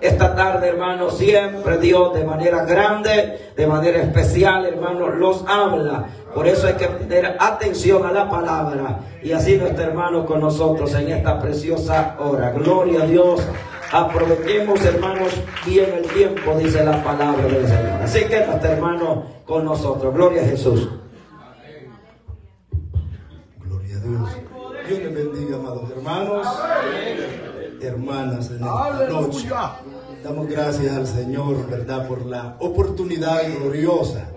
Esta tarde, hermanos, siempre Dios de manera grande, de manera especial, hermanos, los habla. Por eso hay que tener atención a la palabra. Y así nuestro hermano con nosotros en esta preciosa hora. Gloria a Dios. Aprovechemos, hermanos, bien el tiempo, dice la palabra del Señor. Así que nuestro hermano con nosotros. Gloria a Jesús. Gloria a Dios. Dios les bendiga, amados hermanos, hermanas, en esta noche. Damos gracias al Señor, ¿verdad?, por la oportunidad gloriosa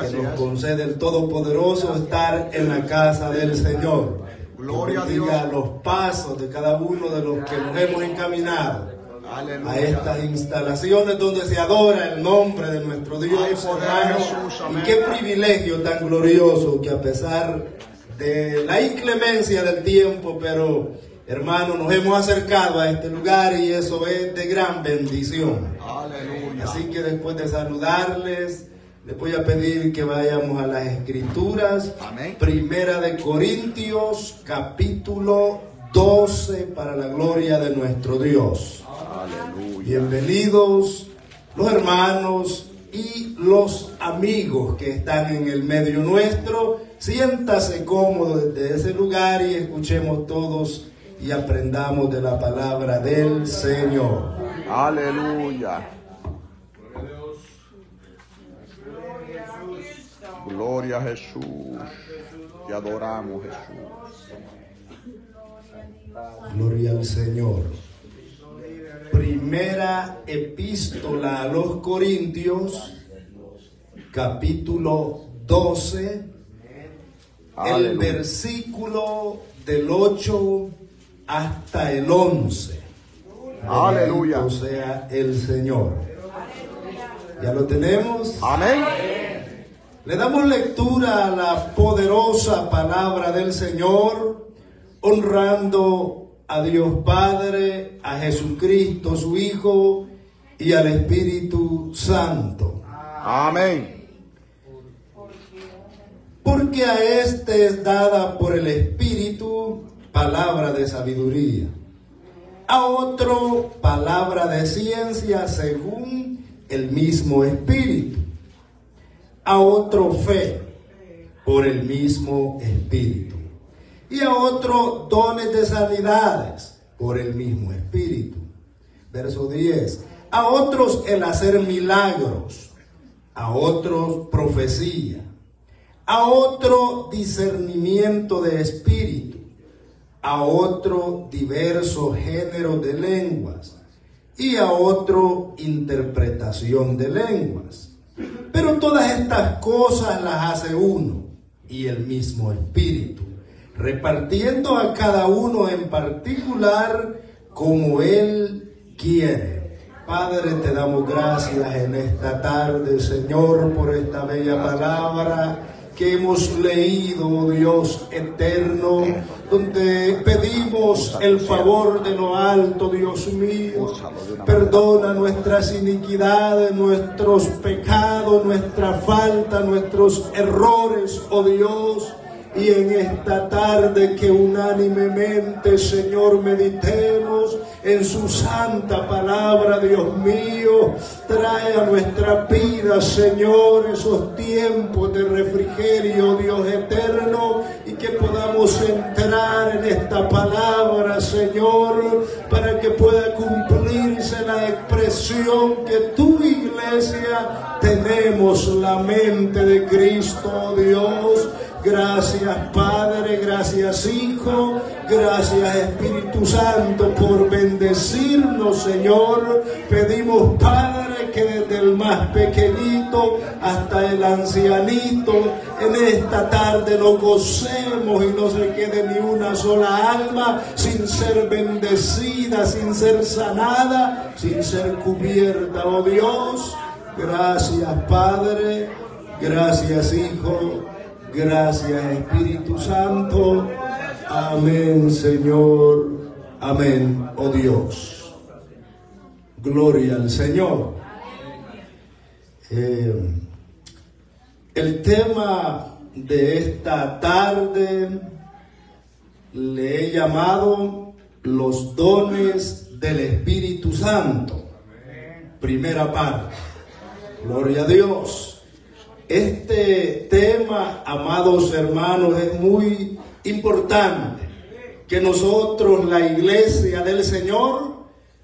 que nos concede el Todopoderoso estar en la casa del Señor. Gloria a Dios. Bendiga los pasos de cada uno de los que nos hemos encaminado a estas instalaciones donde se adora el nombre de nuestro Dios, hermano. Y qué privilegio tan glorioso que a pesar de la inclemencia del tiempo, pero hermano, nos hemos acercado a este lugar y eso es de gran bendición. Aleluya. Así que después de saludarles, les voy a pedir que vayamos a las Escrituras. Amén. Primera de Corintios, capítulo 12, para la gloria de nuestro Dios. Aleluya. Bienvenidos los hermanos y los amigos que están en el medio nuestro. Siéntase cómodo desde ese lugar y escuchemos todos y aprendamos de la palabra del Señor. Aleluya. Gloria a Jesús. Te adoramos, Jesús. Gloria al Señor. Primera epístola a los Corintios, capítulo 12, el versículo del 8 hasta el 11. Aleluya. O sea, el Señor. ¿Ya lo tenemos? Amén. Le damos lectura a la poderosa palabra del Señor, honrando a Dios Padre, a Jesucristo su Hijo y al Espíritu Santo. Amén. Porque a este es dada por el Espíritu palabra de sabiduría, a otro palabra de ciencia según el mismo Espíritu, a otro fe por el mismo Espíritu, y a otro dones de sanidades por el mismo Espíritu. Verso 10. A otros el hacer milagros, a otros profecía, a otro discernimiento de espíritu, a otro diversos géneros de lenguas, y a otro interpretación de lenguas. Pero todas estas cosas las hace uno y el mismo Espíritu, repartiendo a cada uno en particular como Él quiere. Padre, te damos gracias en esta tarde, Señor, por esta bella palabra que hemos leído, oh Dios eterno, donde pedimos el favor de lo alto, Dios mío. Perdona nuestras iniquidades, nuestros pecados, nuestra falta, nuestros errores, oh Dios. Y en esta tarde que unánimemente, Señor, meditemos en su santa palabra, Dios mío. Trae a nuestra vida, Señor, esos tiempos de refrigerio, Dios eterno, y que podamos entrar en esta palabra, Señor, para que pueda cumplirse la expresión que tu iglesia tenemos la mente de Cristo, Dios. Gracias, Padre, gracias, Hijo, gracias, Espíritu Santo, por bendecirnos, Señor. Pedimos, Padre, que desde el más pequeñito hasta el ancianito, en esta tarde nos gocemos y no se quede ni una sola alma sin ser bendecida, sin ser sanada, sin ser cubierta, oh Dios. Gracias, Padre, gracias, Hijo. Gracias, Espíritu Santo. Amén, Señor. Amén, oh Dios. Gloria al Señor. El tema de esta tarde le he llamado los dones del Espíritu Santo. Primera parte. Gloria a Dios. Este tema, amados hermanos, es muy importante que nosotros, la iglesia del Señor,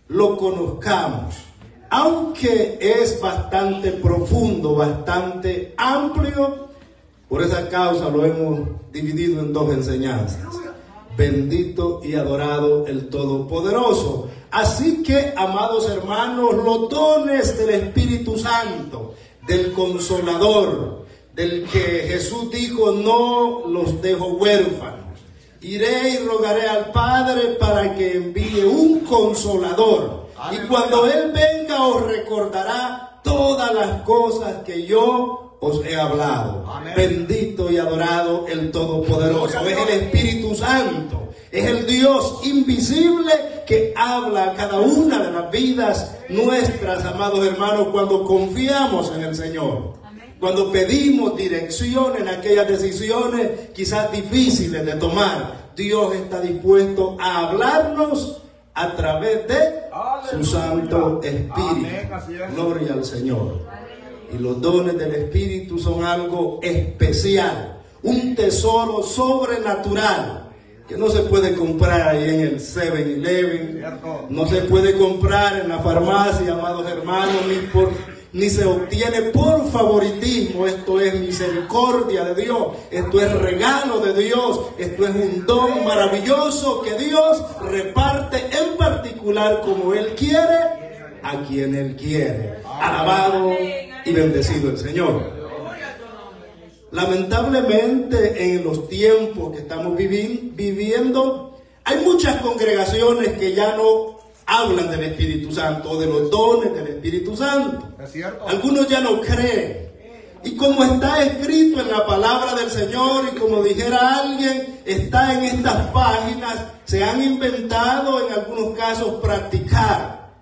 lo conozcamos. Aunque es bastante profundo, bastante amplio, por esa causa lo hemos dividido en dos enseñanzas. Bendito y adorado el Todopoderoso. Así que, amados hermanos, los dones del Espíritu Santo, del Consolador, del que Jesús dijo, no los dejo huérfanos. Iré y rogaré al Padre para que envíe un Consolador. Y cuando Él venga os recordará todas las cosas que yo os he hablado. Amén. Bendito y adorado el Todopoderoso. Es el Espíritu Santo. Es el Dios invisible que habla a cada una de las vidas nuestras, amados hermanos, cuando confiamos en el Señor. Amén. Cuando pedimos dirección en aquellas decisiones quizás difíciles de tomar, Dios está dispuesto a hablarnos a través de su Santo Espíritu. Gloria al Señor. Y los dones del Espíritu son algo especial, un tesoro sobrenatural que no se puede comprar ahí en el 7-Eleven, no se puede comprar en la farmacia, amados hermanos, ni se obtiene por favoritismo. Esto es misericordia de Dios, esto es regalo de Dios, esto es un don maravilloso que Dios reparte en particular como Él quiere, a quien Él quiere. Alabado y bendecido el Señor. Lamentablemente, en los tiempos que estamos viviendo, hay muchas congregaciones que ya no hablan del Espíritu Santo o de los dones del Espíritu Santo. ¿Es cierto? Algunos ya no creen. Y como está escrito en la palabra del Señor, y como dijera alguien, está en estas páginas, se han inventado en algunos casos practicar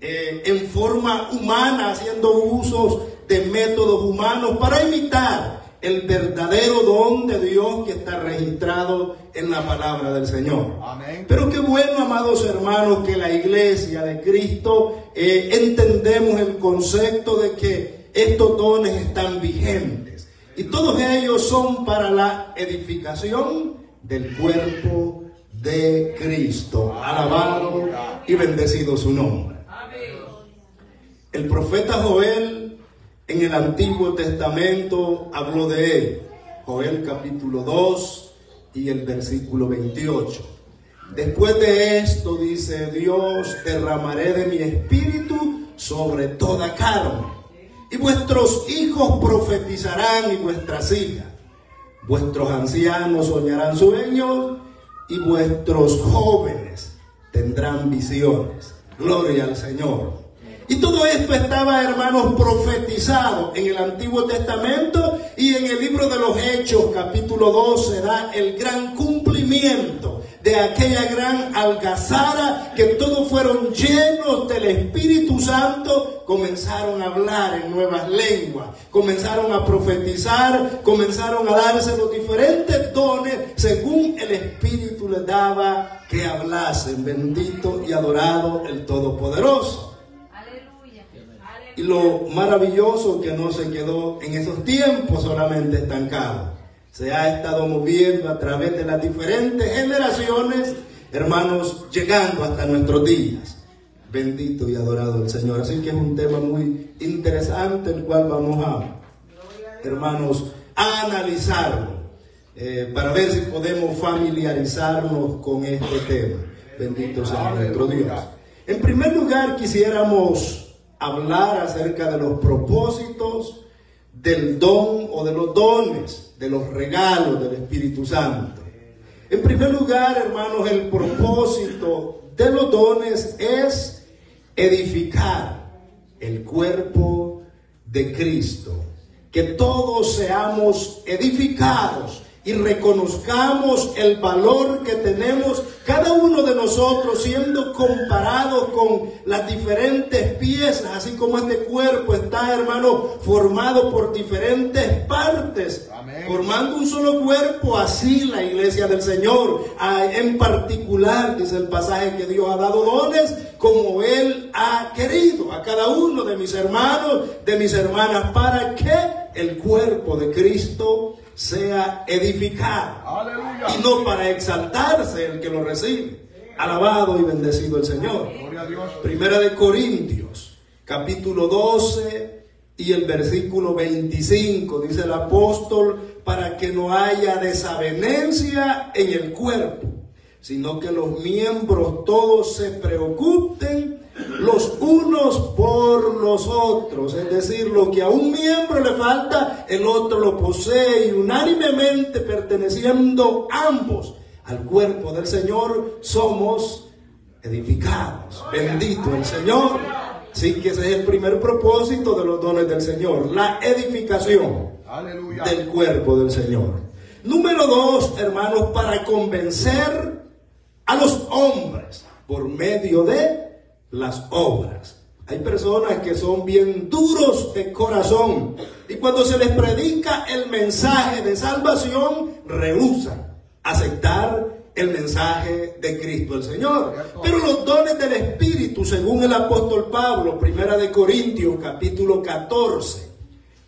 en forma humana, haciendo usos de métodos humanos para imitar el verdadero don de Dios que está registrado en la palabra del Señor. Amén. Pero qué bueno, amados hermanos, que la iglesia de Cristo entendemos el concepto de que estos dones están vigentes. Y todos ellos son para la edificación del cuerpo de Cristo. Alabado y bendecido su nombre. El profeta Joel en el Antiguo Testamento habló de él. Joel capítulo 2 y el versículo 28. Después de esto, dice Dios, derramaré de mi espíritu sobre toda carne. Y vuestros hijos profetizarán y vuestras hijas. Vuestros ancianos soñarán sueños y vuestros jóvenes tendrán visiones. Gloria al Señor. Y todo esto estaba, hermanos, profetizado en el Antiguo Testamento, y en el libro de los Hechos, capítulo 2, se da el gran cumplimiento de aquella gran algazara, que todos fueron llenos del Espíritu Santo, comenzaron a hablar en nuevas lenguas, comenzaron a profetizar, comenzaron a darse los diferentes dones según el Espíritu les daba que hablasen. Bendito y adorado el Todopoderoso. Y lo maravilloso que no se quedó en esos tiempos solamente estancado. Se ha estado moviendo a través de las diferentes generaciones, hermanos, llegando hasta nuestros días. Bendito y adorado el Señor. Así que es un tema muy interesante, el cual vamos a, hermanos, a analizarlo, para ver si podemos familiarizarnos con este tema. Bendito sea nuestro Dios. En primer lugar, quisiéramos hablar acerca de los propósitos del don o de los dones, de los regalos del Espíritu Santo. En primer lugar, hermanos, el propósito de los dones es edificar el cuerpo de Cristo. Que todos seamos edificados y reconozcamos el valor que tenemos cada uno de nosotros siendo comparados con las diferentes piezas, así como este cuerpo está, hermano, formado por diferentes partes. Amén. Formando un solo cuerpo, así la iglesia del Señor, en particular, dice el pasaje, que Dios ha dado dones como Él ha querido a cada uno de mis hermanos, de mis hermanas, para que el cuerpo de Cristo sea edificado. Aleluya. Y no para exaltarse el que lo recibe. Alabado y bendecido el Señor. Gloria a Dios. Primera de Corintios, capítulo 12 y el versículo 25, dice el apóstol: para que no haya desavenencia en el cuerpo, sino que los miembros todos se preocupen los unos por los otros. Es decir, lo que a un miembro le falta, el otro lo posee, y unánimemente perteneciendo ambos al cuerpo del Señor, somos edificados. Bendito el Señor. Así que ese es el primer propósito de los dones del Señor, la edificación. Aleluya. Del cuerpo del Señor. Número 2, hermanos, para convencer a los hombres por medio de las obras. Hay personas que son bien duros de corazón y cuando se les predica el mensaje de salvación, rehúsan aceptar el mensaje de Cristo el Señor. Pero los dones del Espíritu, según el apóstol Pablo, Primera de Corintios, capítulo 14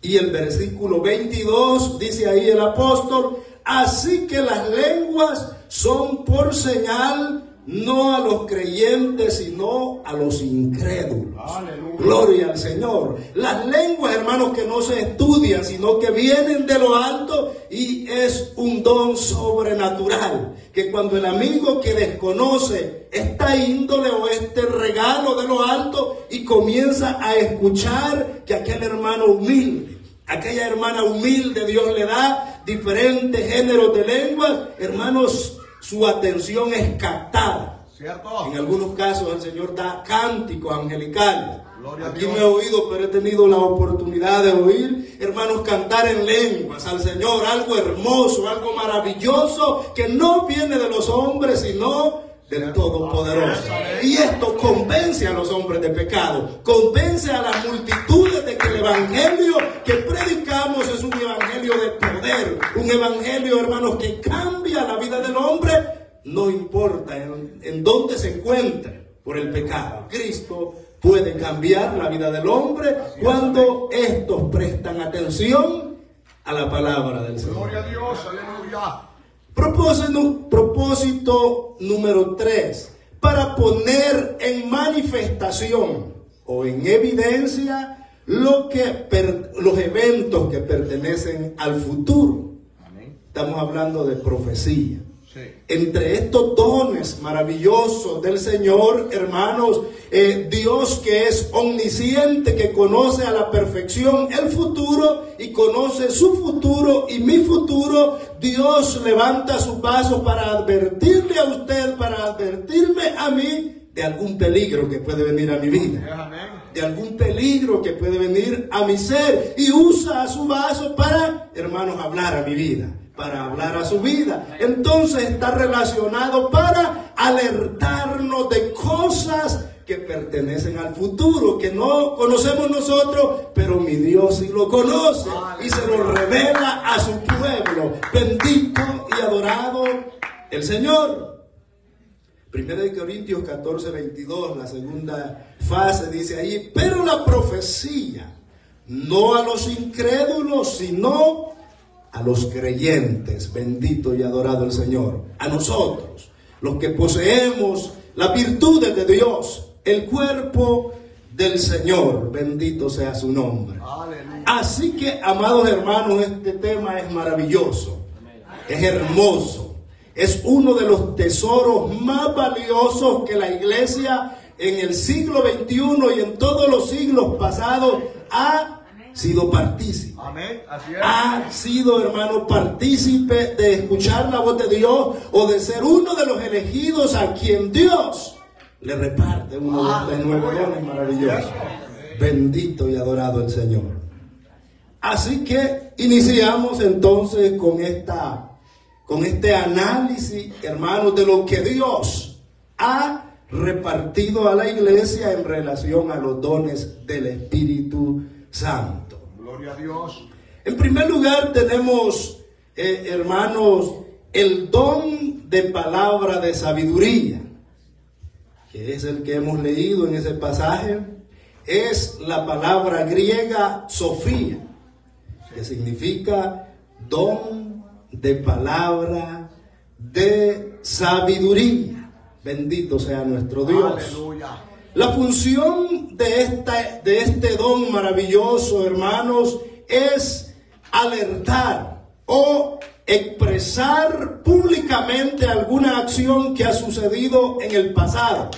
y el versículo 22, dice ahí el apóstol: así que las lenguas son por señal, no a los creyentes, sino a los incrédulos. Aleluya. Gloria al Señor. Las lenguas, hermanos, que no se estudian, sino que vienen de lo alto, y es un don sobrenatural, que cuando el amigo que desconoce esta índole o este regalo de lo alto y comienza a escuchar que aquel hermano humilde, aquella hermana humilde, Dios le da diferentes géneros de lenguas, hermanos, su atención es captada. ¿Cierto? En algunos casos el Señor da cánticos angelicales. Aquí no he oído, pero he tenido la oportunidad de oír hermanos cantar en lenguas al Señor, algo hermoso, algo maravilloso, que no viene de los hombres, sino del Todopoderoso. Y esto convence a los hombres de pecado, convence a las multitudes de que el evangelio que predicamos es un evangelio de poder, un evangelio, hermanos, que cambia la vida del hombre, no importa en dónde se encuentre por el pecado. Cristo puede cambiar la vida del hombre cuando estos prestan atención a la palabra del Señor. Gloria a Dios, aleluya. Propósito número 3, para poner en manifestación o en evidencia los eventos que pertenecen al futuro. Amén. Estamos hablando de profecía. Sí. Entre estos dones maravillosos del Señor, hermanos, Dios, que es omnisciente, que conoce a la perfección el futuro y conoce su futuro y mi futuro, Dios levanta su paso para advertirle a usted, para advertirme a mí de algún peligro que puede venir a mi vida, de algún peligro que puede venir a mi ser, y usa a su vaso para, hermanos, hablar a mi vida, para hablar a su vida. Entonces está relacionado para alertarnos de cosas que pertenecen al futuro, que no conocemos nosotros, pero mi Dios sí lo conoce y se lo revela a su pueblo. Bendito y adorado el Señor. Primera de Corintios 14, 22, la segunda fase, dice ahí: pero la profecía, no a los incrédulos, sino a los creyentes. Bendito y adorado el Señor. A nosotros, los que poseemos las virtudes de Dios, el cuerpo del Señor. Bendito sea su nombre. Aleluya. Así que, amados hermanos, este tema es maravilloso, es hermoso, es uno de los tesoros más valiosos que la iglesia en el siglo XXI y en todos los siglos pasados ha sido partícipe. Amén. Así es. Ha sido, hermano, partícipe de escuchar la voz de Dios, o de ser uno de los elegidos a quien Dios le reparte uno de estos 9 dones maravillosos. Bendito y adorado el Señor. Así que iniciamos entonces con esta con este análisis, hermanos, de lo que Dios ha repartido a la iglesia en relación a los dones del Espíritu Santo. Gloria a Dios. En primer lugar tenemos, hermanos, el don de palabra de sabiduría, que es el que hemos leído en ese pasaje. Es la palabra griega Sofía, que significa don de palabra de sabiduría. Bendito sea nuestro Dios. Aleluya. La función de este don maravilloso, hermanos, es alertar o expresar públicamente alguna acción que ha sucedido en el pasado,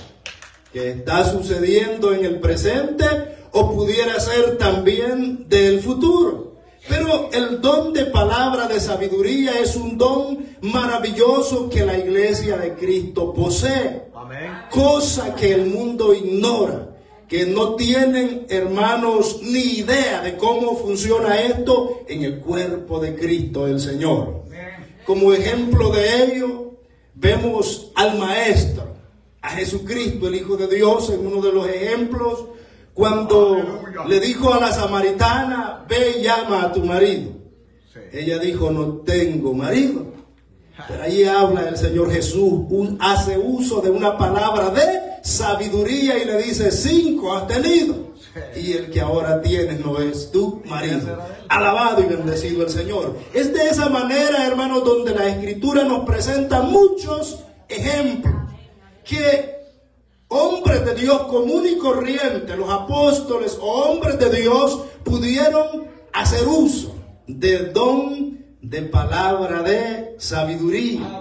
que está sucediendo en el presente o pudiera ser también del futuro. Pero el don de palabra de sabiduría es un don maravilloso que la iglesia de Cristo posee. Amén. Cosa que el mundo ignora, que no tienen, hermanos, ni idea de cómo funciona esto en el cuerpo de Cristo el Señor. Como ejemplo de ello, vemos al Maestro, a Jesucristo, el Hijo de Dios, en uno de los ejemplos, cuando le dijo a la samaritana: ve y llama a tu marido. Sí. Ella dijo: no tengo marido. Pero ahí habla el Señor Jesús, hace uso de una palabra de sabiduría y le dice: 5 has tenido, y el que ahora tienes no es tu marido. Alabado y bendecido el Señor. Es de esa manera, hermanos, donde la Escritura nos presenta muchos ejemplos que hombres de Dios común y corriente, los apóstoles o hombres de Dios, pudieron hacer uso del don de palabra de sabiduría.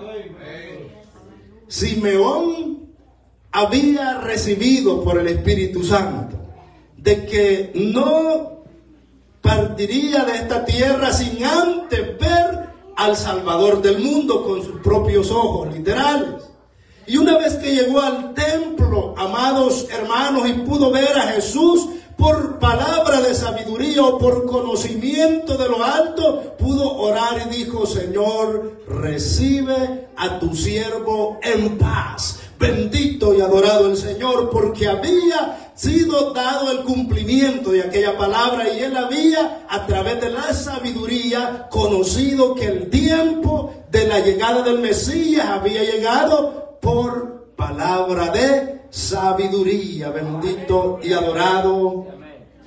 Simeón había recibido por el Espíritu Santo de que no partiría de esta tierra sin antes ver al Salvador del mundo con sus propios ojos literales. Y una vez que llegó al templo, amados hermanos, y pudo ver a Jesús, por palabra de sabiduría o por conocimiento de lo alto, pudo orar y dijo: Señor, recibe a tu siervo en paz. Bendito y adorado el Señor, porque había sido dado el cumplimiento de aquella palabra y él había, a través de la sabiduría, conocido que el tiempo de la llegada del Mesías había llegado por palabra de sabiduría. Bendito y adorado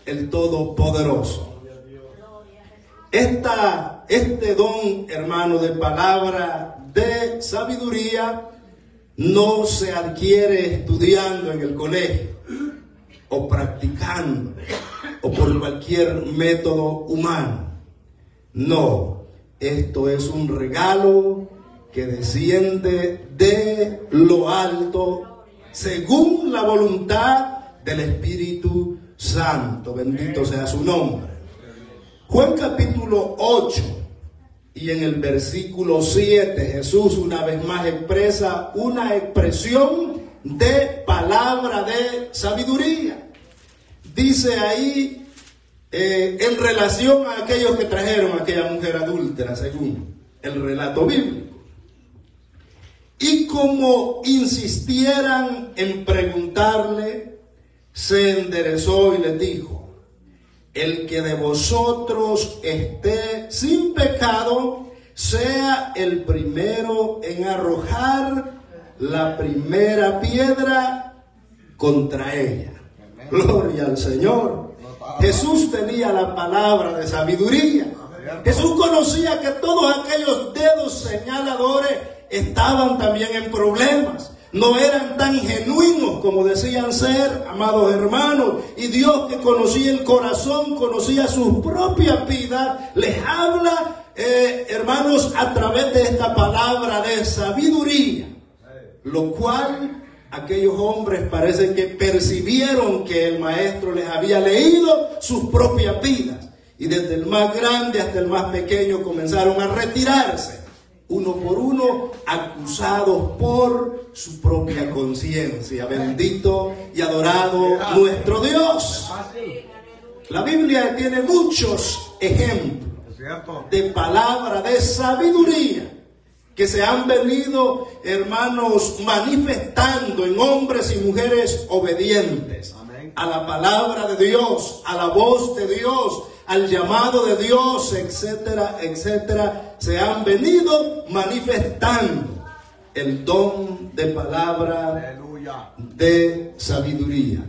el Todopoderoso. Este don, hermano, de palabra de sabiduría no se adquiere estudiando en el colegio o practicando o por cualquier método humano. No, esto es un regalo que desciende de lo alto según la voluntad del Espíritu Santo. Bendito sea su nombre. Juan capítulo 8 y en el versículo 7 Jesús una vez más expresa una expresión de palabra de sabiduría. Dice ahí en relación a aquellos que trajeron a aquella mujer adúltera según el relato bíblico. Y como insistieran en preguntarle, se enderezó y les dijo: el que de vosotros esté sin pecado, sea el primero en arrojar la primera piedra contra ella. Gloria al Señor. Jesús tenía la palabra de sabiduría. Jesús conocía que todos aquellos dedos señaladores estaban también en problemas. No eran tan genuinos como decían ser, amados hermanos. Y Dios, que conocía el corazón, conocía sus propias vidas, les habla, hermanos, a través de esta palabra de sabiduría. Lo cual aquellos hombres parece que percibieron que el maestro les había leído sus propias vidas. Y desde el más grande hasta el más pequeño comenzaron a retirarse, uno por uno, acusados por su propia conciencia. Bendito y adorado nuestro Dios. La Biblia tiene muchos ejemplos de palabra de sabiduría que se han venido, hermanos, manifestando en hombres y mujeres obedientes a la palabra de Dios, a la voz de Dios, al llamado de Dios, etcétera, etcétera. Se han venido manifestando el don de palabra, Aleluya. de sabiduría.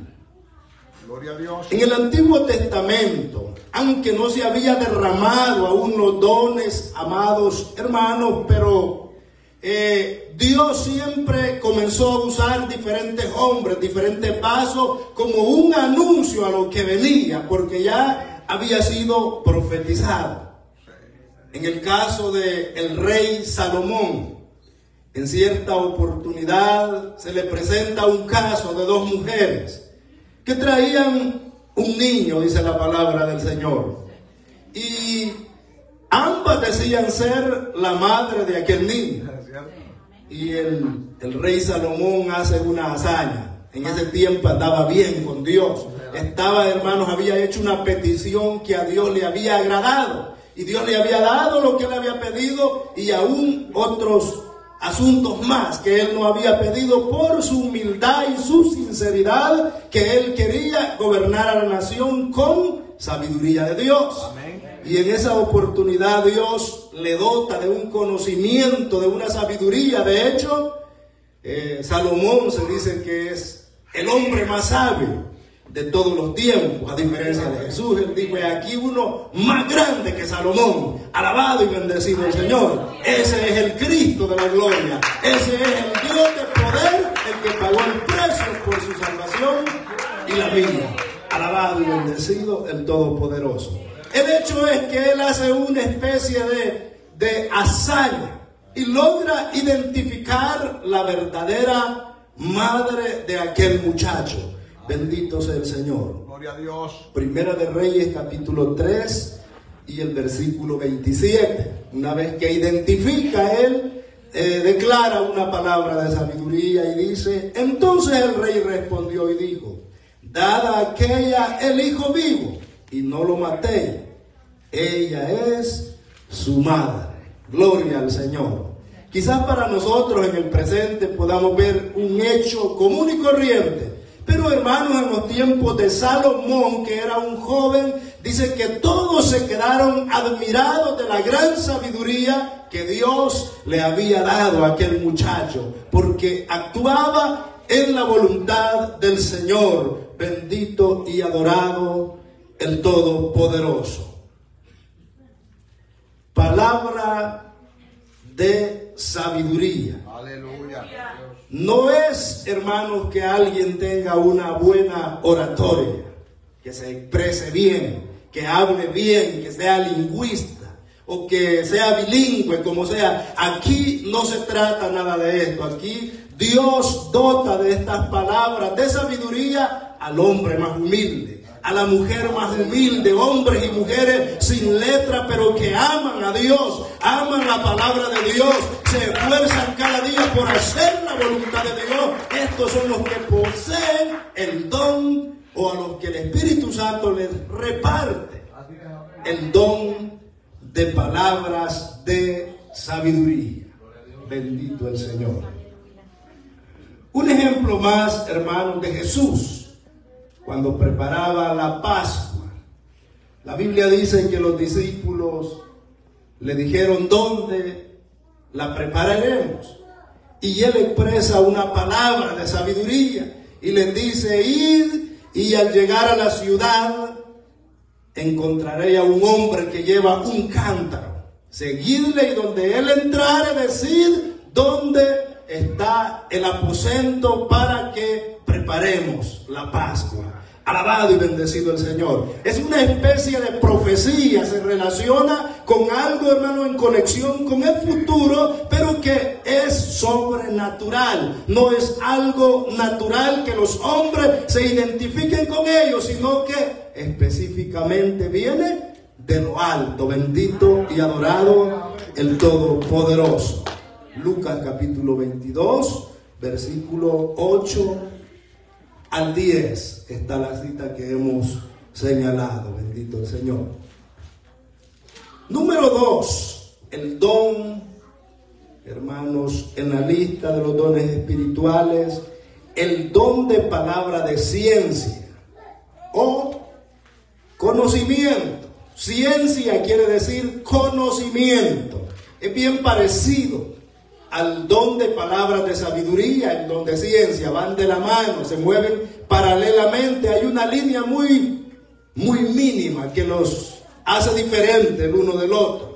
Gloria a Dios. En el Antiguo Testamento, aunque no se había derramado aún los dones, amados hermanos, pero Dios siempre comenzó a usar diferentes hombres, diferentes pasos, como un anuncio a lo que venía, porque ya había sido profetizado. En el caso del rey Salomón, en cierta oportunidad se le presenta un caso de dos mujeres que traían un niño, dice la palabra del Señor, y ambas decían ser la madre de aquel niño. Y el rey Salomón hace una hazaña. En ese tiempo andaba bien con Dios. Estaba, hermanos, había hecho una petición que a Dios le había agradado. Y Dios le había dado lo que él había pedido y aún otros asuntos más que él no había pedido por su humildad y su sinceridad, que él quería gobernar a la nación con sabiduría de Dios. Amén. Y en esa oportunidad Dios le dota de un conocimiento, de una sabiduría. De hecho, Salomón se dice que es el hombre más sabio de todos los tiempos, a diferencia de Jesús. Él dijo: aquí uno más grande que Salomón, alabado y bendecido el Señor. Ese es el Cristo de la gloria, ese es el Dios de poder, el que pagó el precio por su salvación y la vida. Alabado y bendecido el Todopoderoso. El hecho es que él hace una especie de hazaña y logra identificar la verdadera madre de aquel muchacho. Bendito sea el Señor. Gloria a Dios. Primera de Reyes, capítulo 3 y el versículo 27. Una vez que identifica él, declara una palabra de sabiduría y dice: entonces el rey respondió y dijo: dada aquella el hijo vivo y no lo maté, ella es su madre. Gloria al Señor. Quizás para nosotros en el presente podamos ver un hecho común y corriente, pero hermanos, en los tiempos de Salomón, que era un joven, dice que todos se quedaron admirados de la gran sabiduría que Dios le había dado a aquel muchacho, porque actuaba en la voluntad del Señor. Bendito y adorado el Todopoderoso. Palabra de sabiduría. Aleluya. No es, hermanos, que alguien tenga una buena oratoria, que se exprese bien, que hable bien, que sea lingüista o que sea bilingüe, como sea. Aquí no se trata nada de esto. Aquí Dios dota de estas palabras de sabiduría al hombre más humilde, a la mujer más humilde, hombres y mujeres sin letra, pero que aman a Dios, aman la palabra de Dios, se esfuerzan cada día por hacer la voluntad de Dios. Estos son los que poseen el don, o a los que el Espíritu Santo les reparte el don de palabras de sabiduría. Bendito el Señor. Un ejemplo más, hermanos, de Jesús cuando preparaba la Pascua. La Biblia dice que los discípulos le dijeron: ¿dónde la prepararemos? Y él expresa una palabra de sabiduría y les dice: id, y al llegar a la ciudad encontraré a un hombre que lleva un cántaro. Seguidle, y donde él entrare, decid dónde está el aposento para que preparemos la Pascua. Alabado y bendecido el Señor. Es una especie de profecía, se relaciona con algo, hermano, en conexión con el futuro, pero que es sobrenatural. No es algo natural que los hombres se identifiquen con ello, sino que específicamente viene de lo alto. Bendito y adorado el Todopoderoso. Lucas capítulo 22, versículo 8 al 10, está la cita que hemos señalado. Bendito el Señor. Número 2, el don hermanos, en la lista de los dones espirituales, el don de palabra de ciencia o conocimiento. Ciencia quiere decir conocimiento. Es bien parecido al don de palabras de sabiduría, el don de ciencia. Van de la mano, se mueven paralelamente. Hay una línea muy mínima que los hace diferentes el uno del otro.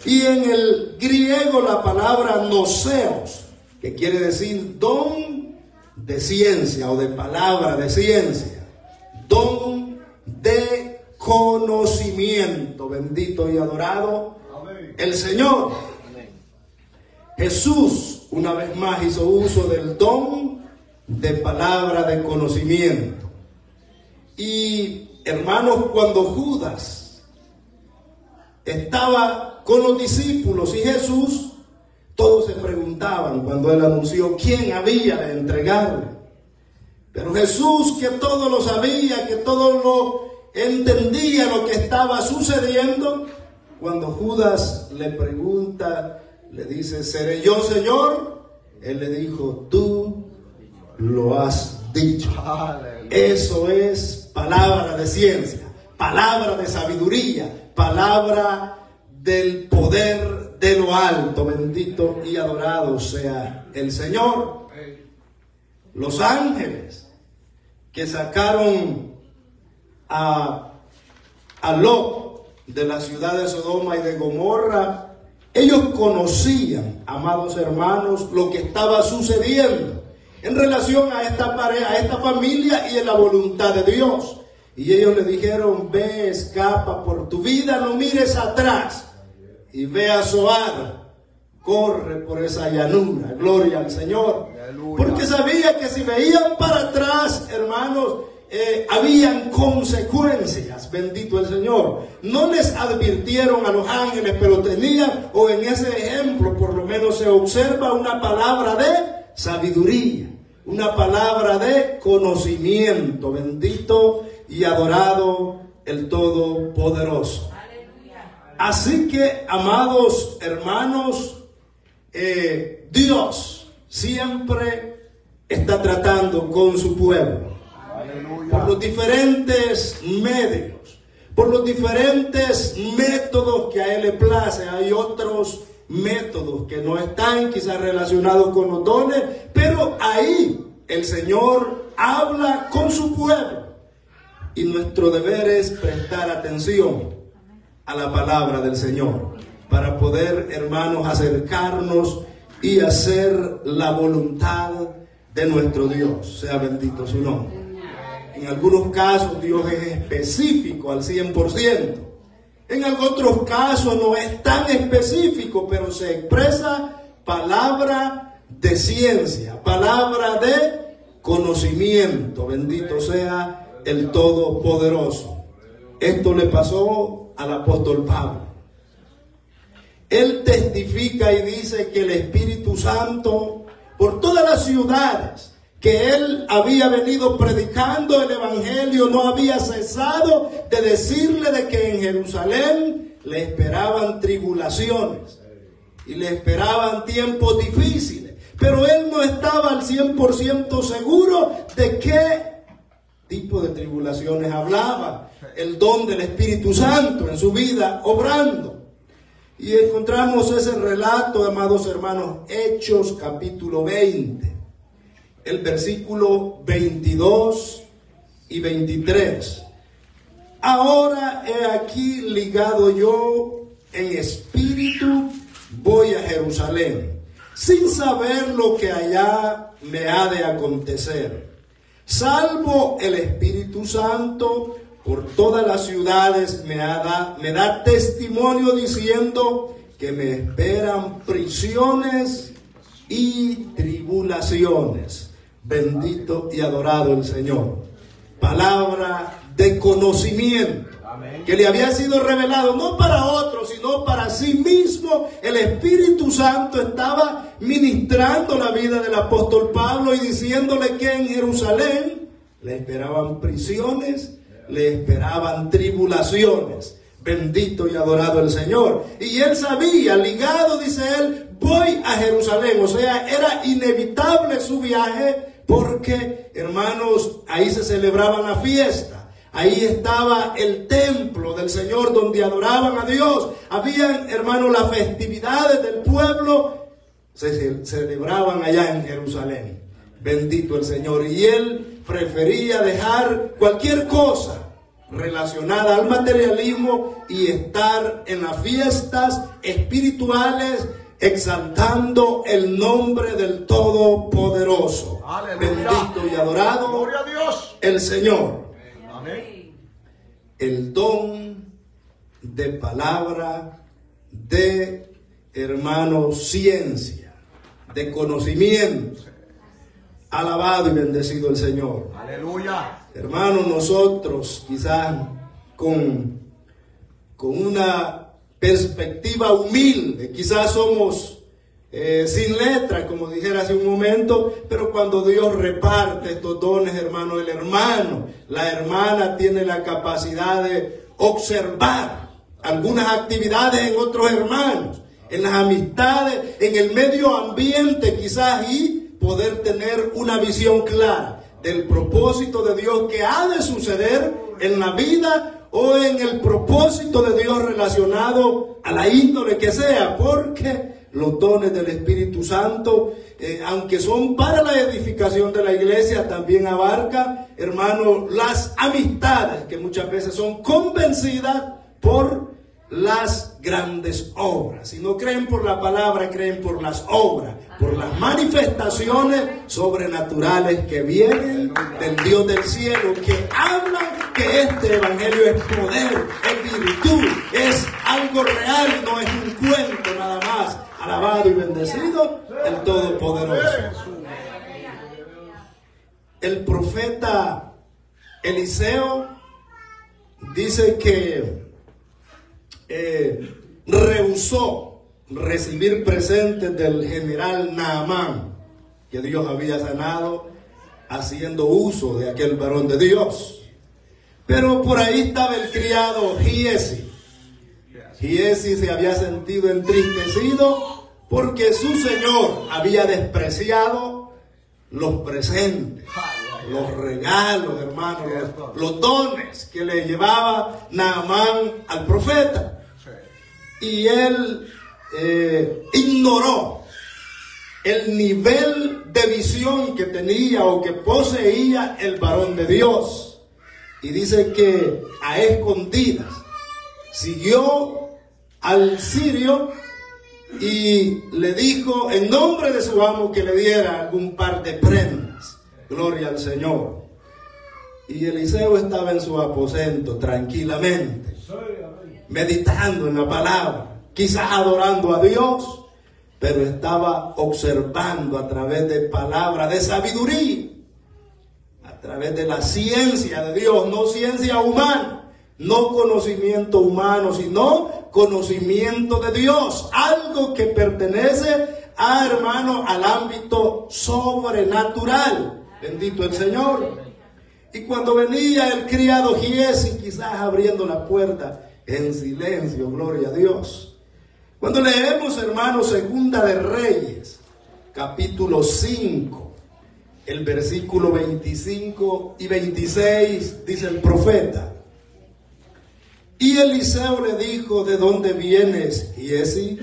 Y en el griego la palabra noseos, que quiere decir don de ciencia o de palabra de ciencia, don de conocimiento. Bendito y adorado el Señor. Jesús una vez más hizo uso del don de palabra de conocimiento. Y hermanos, cuando Judas estaba con los discípulos y Jesús, todos se preguntaban cuando él anunció quién había de entregarle. Pero Jesús, que todo lo sabía, que todo lo entendía lo que estaba sucediendo, cuando Judas le pregunta, le dice, ¿seré yo, Señor? Él le dijo, tú lo has dicho. Eso es palabra de ciencia, palabra de sabiduría, palabra del poder de lo alto. Bendito y adorado sea el Señor. Los ángeles que sacaron a Lot de la ciudad de Sodoma y de Gomorra, ellos conocían, amados hermanos, lo que estaba sucediendo en relación a esta pareja, a esta familia y en la voluntad de Dios. Y ellos le dijeron, ve, escapa por tu vida, no mires atrás y ve a Zoar, corre por esa llanura, gloria al Señor. Aleluya. Porque sabía que si veían para atrás, hermanos, habían consecuencias. Bendito el Señor. No les advirtieron a los ángeles, pero tenían, o en ese ejemplo por lo menos se observa una palabra de sabiduría, una palabra de conocimiento. Bendito y adorado el Todopoderoso. Así que, amados hermanos, Dios siempre está tratando con su pueblo. Por los diferentes medios, por los diferentes métodos que a Él le place. Hay otros métodos que no están quizás relacionados con los dones, pero ahí el Señor habla con su pueblo. Y nuestro deber es prestar atención a la palabra del Señor para poder, hermanos, acercarnos y hacer la voluntad de nuestro Dios. Sea bendito su nombre. En algunos casos Dios es específico al 100%. En otros casos no es tan específico, pero se expresa palabra de ciencia, palabra de conocimiento. Bendito sea el Todopoderoso. Esto le pasó al apóstol Pablo. Él testifica y dice que el Espíritu Santo, por todas las ciudades que él había venido predicando el evangelio, no había cesado de decirle de que en Jerusalén le esperaban tribulaciones y le esperaban tiempos difíciles, pero él no estaba al 100% seguro de qué tipo de tribulaciones hablaba el don del Espíritu Santo en su vida obrando. Y encontramos ese relato, amados hermanos, Hechos capítulo 20. El versículo 22 y 23. Ahora he aquí ligado yo en espíritu, voy a Jerusalén, sin saber lo que allá me ha de acontecer, salvo el Espíritu Santo por todas las ciudades me da testimonio diciendo que me esperan prisiones y tribulaciones. Bendito y adorado el Señor. Palabra de conocimiento. Amén. Que le había sido revelado no para otros, sino para sí mismo. El Espíritu Santo estaba ministrando la vida del apóstol Pablo y diciéndole que en Jerusalén le esperaban prisiones, le esperaban tribulaciones. Bendito y adorado el Señor. Y él sabía, ligado, dice él, voy a Jerusalén. O sea, era inevitable su viaje porque, hermanos, ahí se celebraba la fiesta. Ahí estaba el templo del Señor donde adoraban a Dios. Habían, hermanos, las festividades del pueblo se celebraban allá en Jerusalén. Bendito el Señor. Y él prefería dejar cualquier cosa relacionada al materialismo y estar en las fiestas espirituales exaltando el nombre del Todopoderoso. Aleluya. Bendito y adorado Gloria a Dios. el Señor. Amén. El don de palabra, de, hermano, ciencia, de conocimiento. Alabado y bendecido el Señor. Aleluya. Hermanos, nosotros quizás con una perspectiva humilde, quizás somos sin letra, como dijera hace un momento, pero cuando Dios reparte estos dones, hermano, el hermano, la hermana tiene la capacidad de observar algunas actividades en otros hermanos, en las amistades, en el medio ambiente quizás, y poder tener una visión clara del propósito de Dios que ha de suceder en la vida o en el propósito de Dios relacionado a la índole que sea, porque los dones del Espíritu Santo, aunque son para la edificación de la iglesia, también abarcan, hermano, las amistades que muchas veces son convencidas por las grandes obras. Si no creen por la palabra, creen por las obras, por las manifestaciones sobrenaturales que vienen del Dios del cielo, que hablan que este evangelio es poder, es virtud, es algo real, no es un cuento nada más. Alabado y bendecido el Todopoderoso. El profeta Eliseo dice que rehusó recibir presentes del general Naamán, que Dios había sanado haciendo uso de aquel varón de Dios. Pero por ahí estaba el criado Giesi. Giesi se había sentido entristecido porque su señor había despreciado los presentes, los regalos, hermanos, los dones que le llevaba Naamán al profeta. Y él ignoró el nivel de visión que tenía o que poseía el varón de Dios. Y dice que a escondidas siguió al sirio y le dijo en nombre de su amo que le diera algún par de prendas. Gloria al Señor. Y Eliseo estaba en su aposento tranquilamente, meditando en la palabra, quizás adorando a Dios, pero estaba observando a través de palabra de sabiduría, a través de la ciencia de Dios, no ciencia humana, no conocimiento humano, sino conocimiento de Dios, algo que pertenece a, hermano, al ámbito sobrenatural. Bendito el Señor. Y cuando venía el criado Giesi, quizás abriendo la puerta en silencio, gloria a Dios. Cuando leemos, hermanos, Segunda de Reyes, capítulo 5, el versículo 25 y 26, dice el profeta: y Eliseo le dijo, ¿de dónde vienes, Giesi?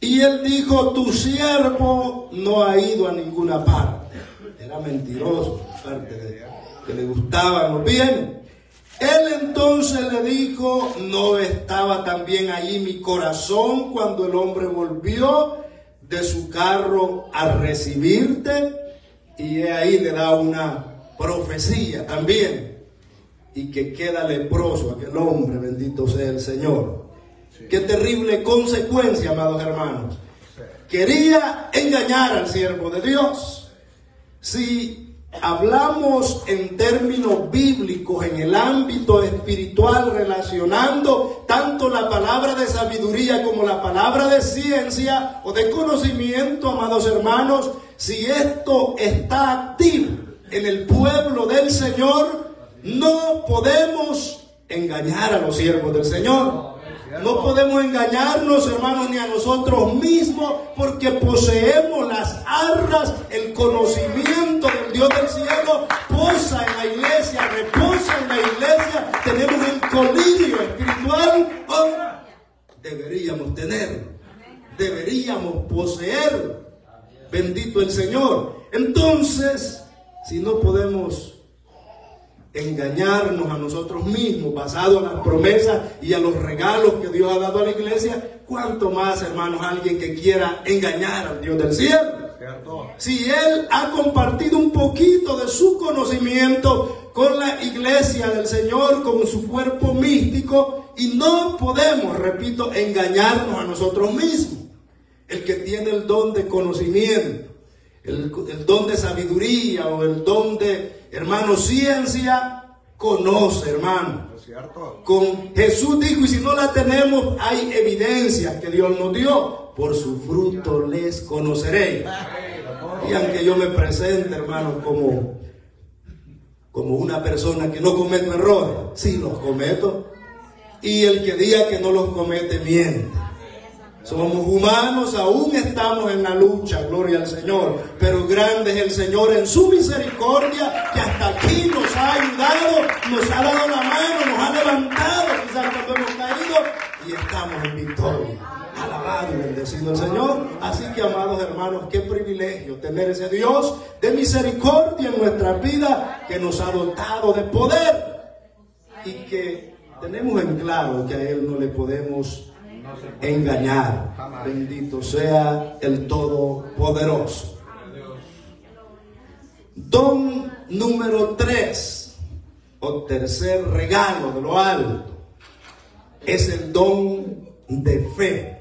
Y él dijo, tu siervo no ha ido a ninguna parte. Era mentiroso, aparte de que le gustaban los bienes. Él entonces le dijo, ¿no estaba también ahí mi corazón cuando el hombre volvió de su carro a recibirte? Y ahí le da una profecía también. Y que queda leproso aquel hombre, bendito sea el Señor. Qué terrible consecuencia, amados hermanos. Quería engañar al siervo de Dios. Si hablamos en términos bíblicos, en el ámbito espiritual, relacionando tanto la palabra de sabiduría como la palabra de ciencia o de conocimiento, amados hermanos, si esto está activo en el pueblo del Señor, no podemos engañar a los siervos del Señor. No podemos engañarnos, hermanos, ni a nosotros mismos, porque poseemos las arras, el conocimiento del Dios del cielo, posa en la iglesia, reposa en la iglesia. Tenemos el colirio espiritual, deberíamos tenerlo, deberíamos poseerlo. Bendito el Señor. Entonces, si no podemos engañarnos a nosotros mismos basado en las promesas y a los regalos que Dios ha dado a la iglesia, cuánto más, hermanos, alguien que quiera engañar al Dios del cielo. Si Él ha compartido un poquito de su conocimiento con la iglesia del Señor, con su cuerpo místico, y no podemos, repito, engañarnos a nosotros mismos. El que tiene el don de conocimiento, el don de sabiduría o el don de, hermano, ciencia, conoce, hermano. Con Jesús dijo, y si no la tenemos, hay evidencias que Dios nos dio. Por su fruto les conoceréis. Y aunque yo me presente, hermano, como una persona que no comete errores, sí los cometo. Y el que diga que no los comete, miente. Somos humanos, aún estamos en la lucha, gloria al Señor. Pero grande es el Señor en su misericordia, que hasta aquí nos ha ayudado, nos ha dado la mano, nos ha levantado, quizás cuando hemos caído, y estamos en victoria. Alabado y bendecido el Señor. Así que, amados hermanos, qué privilegio tener ese Dios de misericordia en nuestra vida, que nos ha dotado de poder y que tenemos en claro que a Él no le podemos engañar. Bendito sea el Todopoderoso. Don número 3, o tercer regalo de lo alto, es el don de fe.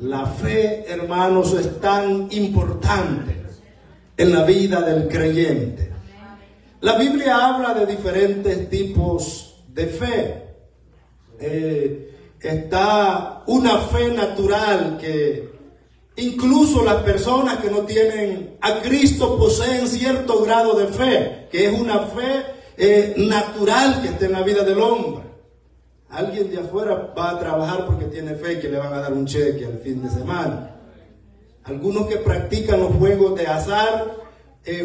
La fe, hermanos, es tan importante en la vida del creyente. La Biblia habla de diferentes tipos de fe. Está una fe natural, que incluso las personas que no tienen a Cristo poseen cierto grado de fe, que es una fe natural que está en la vida del hombre. Alguien de afuera va a trabajar porque tiene fe que le van a dar un cheque al fin de semana. Algunos que practican los juegos de azar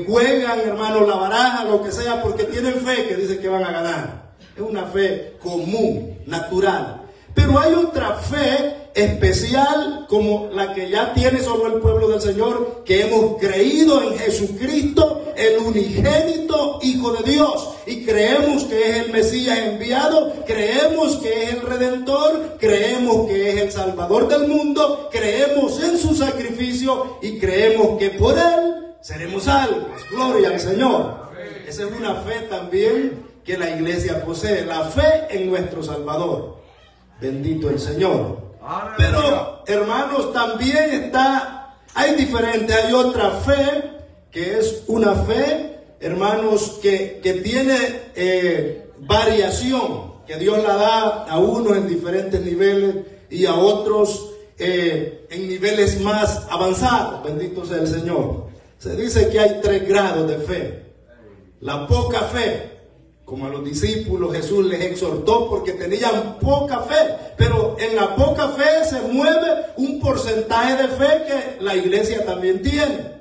juegan, hermanos, la baraja, lo que sea, porque tienen fe que dicen que van a ganar. Es una fe común, natural. Pero hay otra fe especial, como la que ya tiene solo el pueblo del Señor, que hemos creído en Jesucristo, el unigénito Hijo de Dios, y creemos que es el Mesías enviado, creemos que es el Redentor, creemos que es el Salvador del mundo, creemos en su sacrificio y creemos que por Él seremos salvos. Gloria al Señor. Esa es una fe también que la iglesia posee, la fe en nuestro Salvador. Bendito el Señor. Pero, hermanos, también hay hay otra fe, que es una fe, hermanos, que tiene variación, que Dios la da a unos en diferentes niveles y a otros en niveles más avanzados. Bendito sea el Señor. Se dice que hay 3 grados de fe. La poca fe, como a los discípulos Jesús les exhortó porque tenían poca fe, pero en la poca fe se mueve un porcentaje de fe que la iglesia también tiene.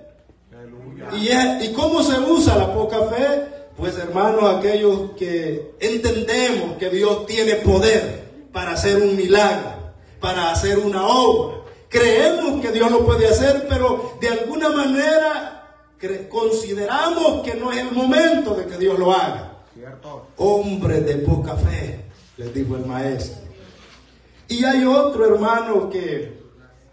¿Y cómo se usa la poca fe? Pues, hermanos, aquellos que entendemos que Dios tiene poder para hacer un milagro, para hacer una obra. Creemos que Dios lo puede hacer, pero de alguna manera consideramos que no es el momento de que Dios lo haga. Hombre de poca fe, les dijo el maestro. Y hay otro, hermano, que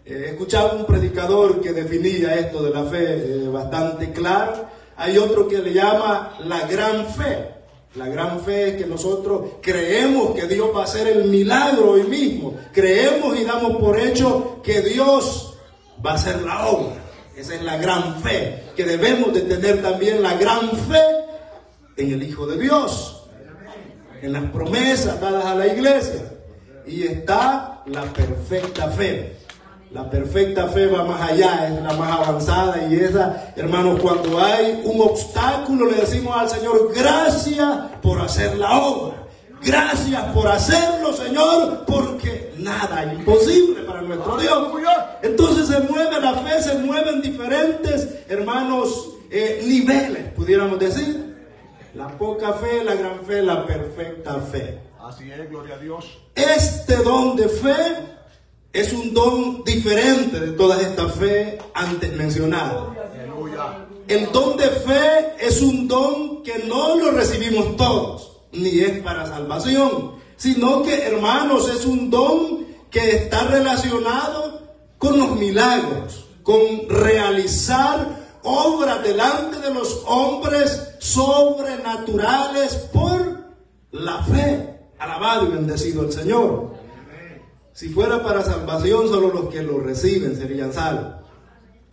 escuchaba un predicador que definía esto de la fe bastante claro. Hay otro que le llama la gran fe. La gran fe es que nosotros creemos que Dios va a hacer el milagro hoy mismo. Creemos y damos por hecho que Dios va a hacer la obra. Esa es la gran fe, que debemos de tener también la gran fe en el Hijo de Dios, en las promesas dadas a la iglesia. Y está la perfecta fe. La perfecta fe va más allá, es la más avanzada, y esa, hermanos, cuando hay un obstáculo le decimos al Señor: gracias por hacer la obra, Gracias por hacerlo, Señor, porque nada es imposible para nuestro Dios. Entonces se mueve la fe, se mueven diferentes, hermanos, niveles, pudiéramos decir. La poca fe, la gran fe, la perfecta fe. Así es, gloria a Dios. Este don de fe es un don diferente de todas estas fe antes mencionadas. Aleluya. El don de fe es un don que no lo recibimos todos, ni es para salvación, sino que, hermanos, es un don que está relacionado con los milagros, con realizar obras delante de los hombres sobrenaturales por la fe. Alabado y bendecido el Señor. Si fuera para salvación, solo los que lo reciben serían salvos.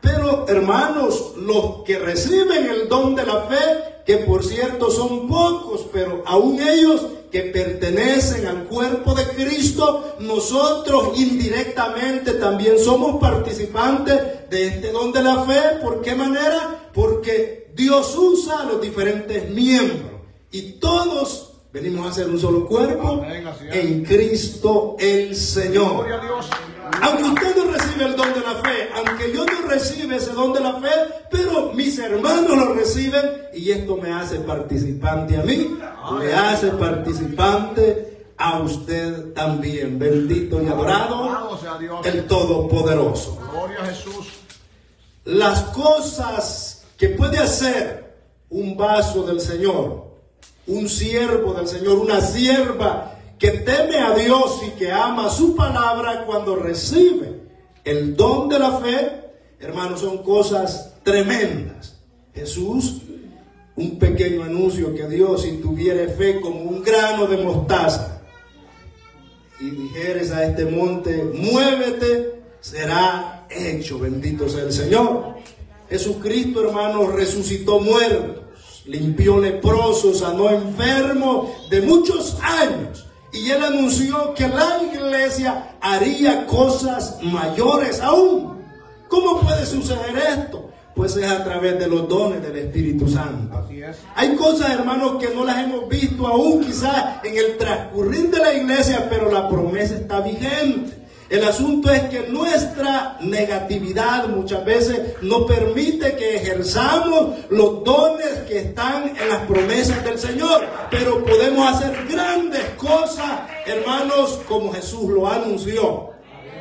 Pero, hermanos, los que reciben el don de la fe, que por cierto son pocos, pero aún ellos que pertenecen al cuerpo de Cristo, nosotros indirectamente también somos participantes de este don de la fe. ¿Por qué manera? Porque Dios usa a los diferentes miembros y todos venimos a ser un solo cuerpo. Amén, en Cristo el Señor. Gloria a Dios. Aunque usted no recibe el don de la fe, aunque yo no recibe ese don de la fe, pero mis hermanos lo reciben y esto me hace participante a mí, me hace participante a usted también. Bendito y adorado el Todopoderoso. Gloria a Jesús. Las cosas que puede hacer un vaso del Señor, un siervo del Señor, una sierva que teme a Dios y que ama su palabra, cuando recibe el don de la fe, hermanos, son cosas tremendas. Jesús, un pequeño anuncio que dio: si tuviere fe como un grano de mostaza y dijeres a este monte, muévete, será hecho. Bendito sea el Señor. Jesucristo, hermanos, resucitó muertos, limpió leprosos, sanó enfermos de muchos años. Y él anunció que la iglesia haría cosas mayores aún. ¿Cómo puede suceder esto? Pues es a través de los dones del Espíritu Santo. Así es. Hay cosas, hermanos, que no las hemos visto aún quizás en el transcurrir de la iglesia, pero la promesa está vigente. El asunto es que nuestra negatividad muchas veces no permite que ejerzamos los dones que están en las promesas del Señor. Pero podemos hacer grandes cosas, hermanos, como Jesús lo anunció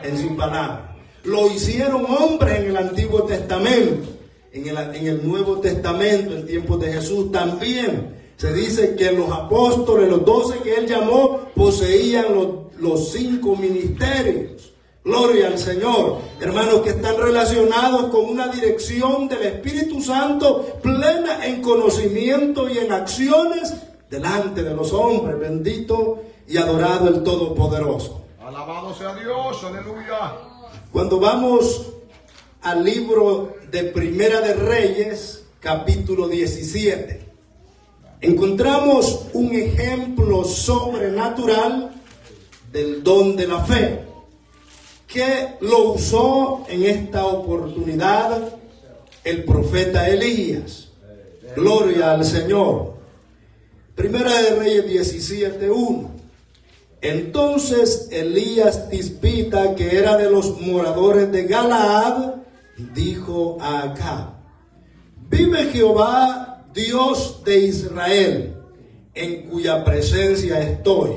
en su palabra. Lo hicieron hombres en el Antiguo Testamento. En el Nuevo Testamento, en tiempos de Jesús también, se dice que los apóstoles, los 12 que él llamó, poseían los 5 ministerios. Gloria al Señor. Hermanos, que están relacionados con una dirección del Espíritu Santo plena en conocimiento y en acciones delante de los hombres. Bendito y adorado el Todopoderoso. Alabado sea Dios, aleluya. Cuando vamos al libro de Primera de Reyes, capítulo 17, encontramos un ejemplo sobrenatural del don de la fe, que lo usó en esta oportunidad el profeta Elías. Gloria al Señor. Primera de Reyes 17:1. Entonces Elías Tisbita, que era de los moradores de Galaad, dijo a Acab: vive Jehová, Dios de Israel, en cuya presencia estoy,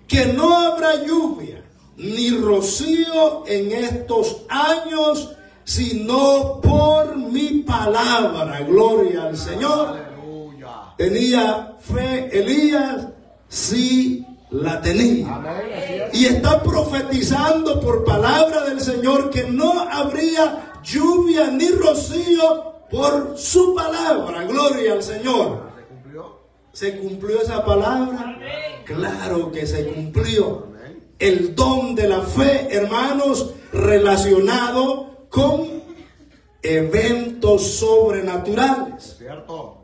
que no habrá lluvia ni rocío en estos años, sino por mi palabra. Gloria al Señor. Aleluya. ¿Tenía fe Elías? Sí, la tenía. Y está profetizando por palabra del Señor que no habría lluvia ni rocío por su palabra. Gloria al Señor. ¿Se cumplió esa palabra? Claro que se cumplió. El don de la fe, hermanos, relacionado con eventos sobrenaturales. ¿Cierto?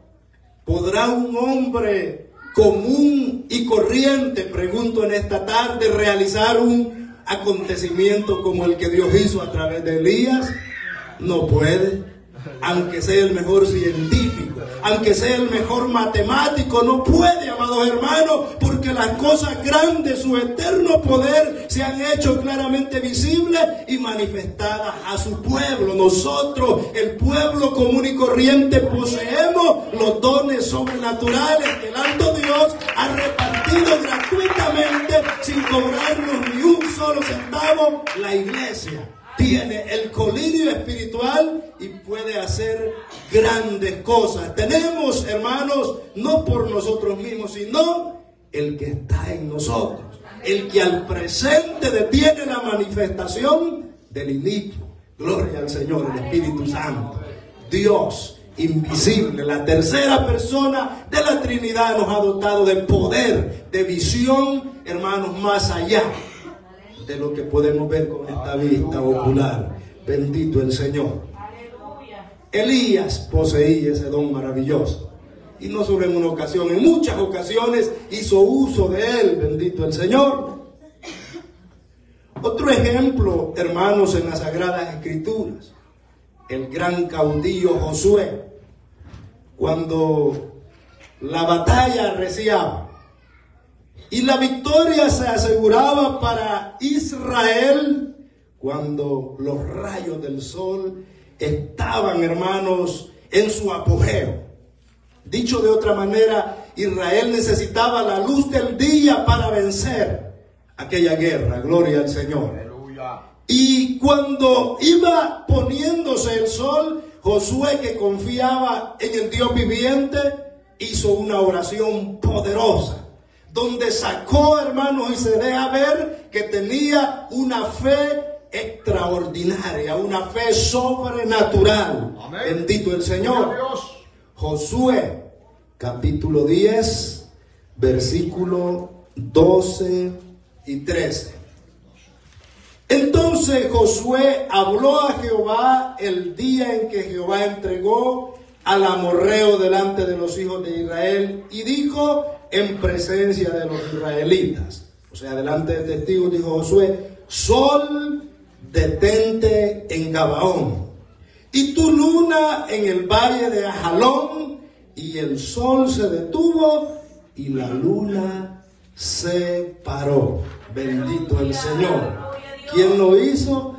¿Podrá un hombre común y corriente, pregunto en esta tarde, realizar un acontecimiento como el que Dios hizo a través de Elías? No puede. Aunque sea el mejor científico, aunque sea el mejor matemático, no puede, amados hermanos, porque porque las cosas grandes, su eterno poder, se han hecho claramente visibles y manifestadas a su pueblo. Nosotros, el pueblo común y corriente, poseemos los dones sobrenaturales que el alto Dios ha repartido gratuitamente sin cobrarnos ni un solo centavo. La iglesia tiene el colirio espiritual y puede hacer grandes cosas. Tenemos, hermanos, no por nosotros mismos, sino el que está en nosotros, el que al presente detiene la manifestación del iniquo. Gloria al Señor, el Espíritu Santo. Dios invisible, la tercera persona de la Trinidad, nos ha dotado de poder, de visión, hermanos, más allá de lo que podemos ver con esta vista ocular. Bendito el Señor. Elías poseía ese don maravilloso. Y no solo en una ocasión, en muchas ocasiones hizo uso de él. Bendito el Señor. Otro ejemplo, hermanos, en las Sagradas Escrituras. El gran caudillo Josué. Cuando la batalla arreciaba y la victoria se aseguraba para Israel, cuando los rayos del sol estaban, hermanos, en su apogeo. Dicho de otra manera, Israel necesitaba la luz del día para vencer aquella guerra. Gloria al Señor. Aleluya. Y cuando iba poniéndose el sol, Josué, que confiaba en el Dios viviente, hizo una oración poderosa, donde sacó, hermanos, y se deja ver que tenía una fe extraordinaria, una fe sobrenatural. Amén. Bendito el Señor. Dios. Josué, capítulo 10, versículo 12 y 13. Entonces Josué habló a Jehová el día en que Jehová entregó al amorreo delante de los hijos de Israel, y dijo en presencia de los israelitas, o sea, delante de testigos, dijo Josué: sol, detente en Gabaón, y tu luna en el valle de Ajalón. Y el sol se detuvo y la luna se paró. Bendito el Señor. ¿Quién lo hizo?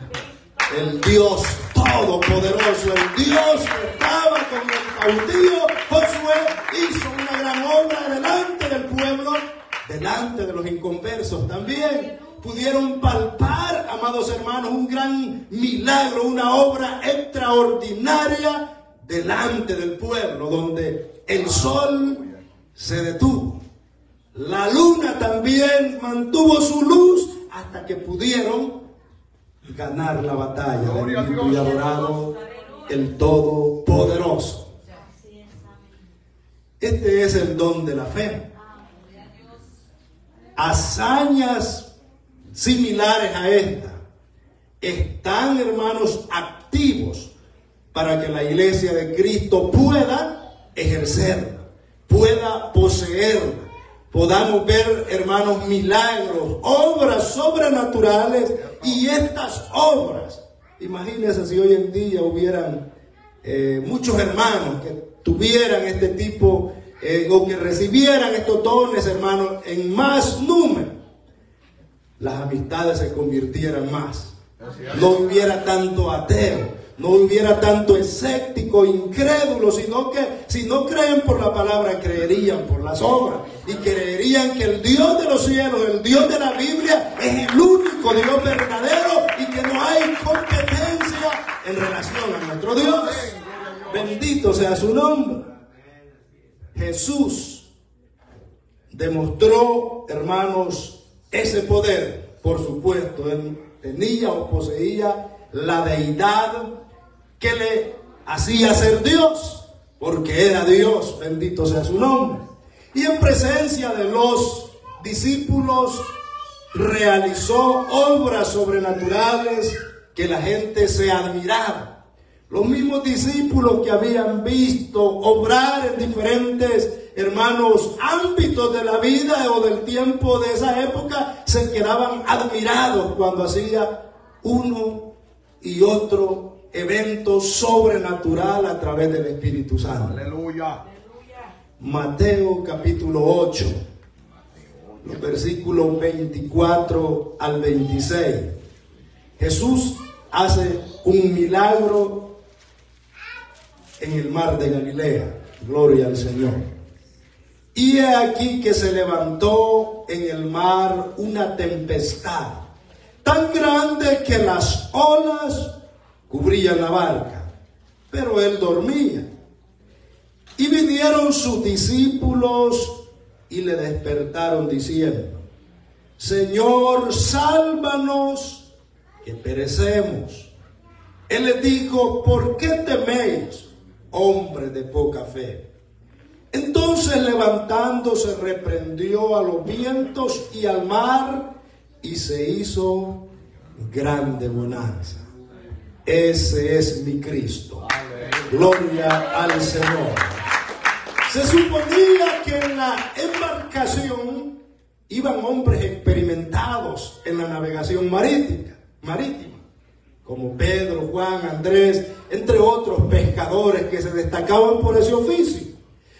El Dios Todopoderoso, el Dios que estaba con el caudillo Josué, hizo una gran obra delante del pueblo, delante de los inconversos también. Pudieron palpar, amados hermanos, un gran milagro, una obra extraordinaria delante del pueblo, donde el sol se detuvo. La luna también mantuvo su luz hasta que pudieron ganar la batalla. Bendito y adorado el Todopoderoso. Este es el don de la fe. Hazañas similares a esta están, hermanos, activos para que la iglesia de Cristo pueda ejercerla, pueda poseerla. Podamos ver, hermanos, milagros, obras sobrenaturales. Y estas obras, imagínense si hoy en día hubieran muchos hermanos que tuvieran este tipo o que recibieran estos dones, hermanos, en más número, las amistades se convirtieran más. No hubiera tanto ateo, no hubiera tanto escéptico, incrédulo, sino que si no creen por la palabra, creerían por las obras. Y creerían que el Dios de los cielos, el Dios de la Biblia, es el único Dios verdadero y que no hay competencia en relación a nuestro Dios. Bendito sea su nombre. Jesús demostró, hermanos, ese poder. Por supuesto, él tenía o poseía la deidad que le hacía ser Dios, porque era Dios. Bendito sea su nombre. Y en presencia de los discípulos realizó obras sobrenaturales que la gente se admiraba. Los mismos discípulos que habían visto obrar en diferentes, hermanos, ámbitos de la vida o del tiempo de esa época, se quedaban admirados cuando hacía uno y otro evento sobrenatural a través del Espíritu Santo. Aleluya. Mateo capítulo 8, los versículos 24 al 26. Jesús hace un milagro en el mar de Galilea. Gloria al Señor. Y he aquí que se levantó en el mar una tempestad tan grande que las olas cubrían la barca, pero él dormía. Y vinieron sus discípulos y le despertaron diciendo: Señor, sálvanos, que perecemos. Él les dijo: ¿por qué teméis, hombres de poca fe? Entonces, levantándose, reprendió a los vientos y al mar, y se hizo grande bonanza. Ese es mi Cristo. Gloria al Señor. Se suponía que en la embarcación iban hombres experimentados en la navegación marítima, como Pedro, Juan, Andrés, entre otros pescadores que se destacaban por ese oficio.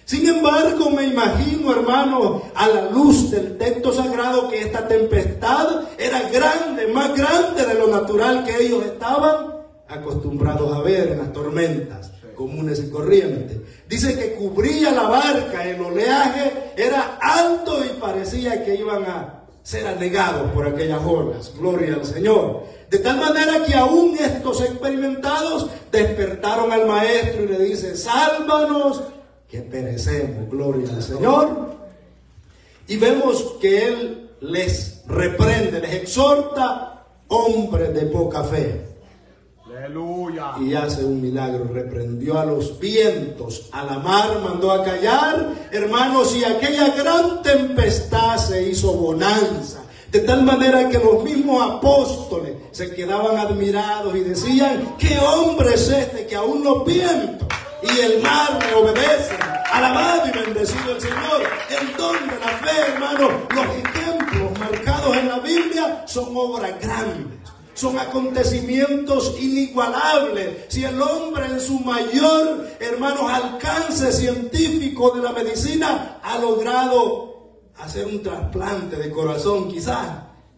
Sin embargo, me imagino, hermanos, a la luz del texto sagrado, que esta tempestad era grande, más grande de lo natural que ellos estaban acostumbrados a ver en las tormentas comunes y corrientes. Dice que cubría la barca, el oleaje era alto y parecía que iban a ser anegados por aquellas olas. Gloria al Señor. De tal manera que aún estos experimentados despertaron al maestro y le dicen: sálvanos, que perecemos. Gloria al Señor. Y vemos que él les reprende, les exhorta: hombres de poca fe. Aleluya. Y hace un milagro, reprendió a los vientos, a la mar mandó a callar, hermanos, y aquella gran tempestad se hizo bonanza. De tal manera que los mismos apóstoles se quedaban admirados y decían: ¿qué hombre es este que aún los vientos y el mar le obedecen? Alabado y bendecido el Señor. El don de la fe, hermanos, los ejemplos marcados en la Biblia son obras grandes. Son acontecimientos inigualables. Si el hombre en su mayor, hermanos, alcance científico de la medicina ha logrado hacer un trasplante de corazón quizás,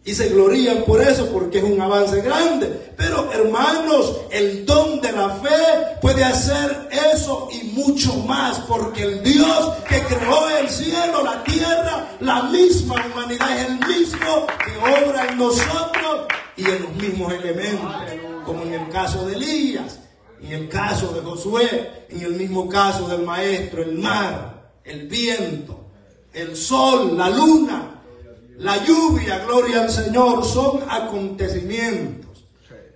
y se glorían por eso, porque es un avance grande. Pero, hermanos, el don de la fe puede hacer eso y mucho más, porque el Dios que creó el cielo, la tierra, la misma humanidad, es el mismo que obra en nosotros y en los mismos elementos, como en el caso de Elías, en el caso de Josué, en el mismo caso del maestro, el mar, el viento, el sol, la luna, la lluvia. Gloria al Señor. Son acontecimientos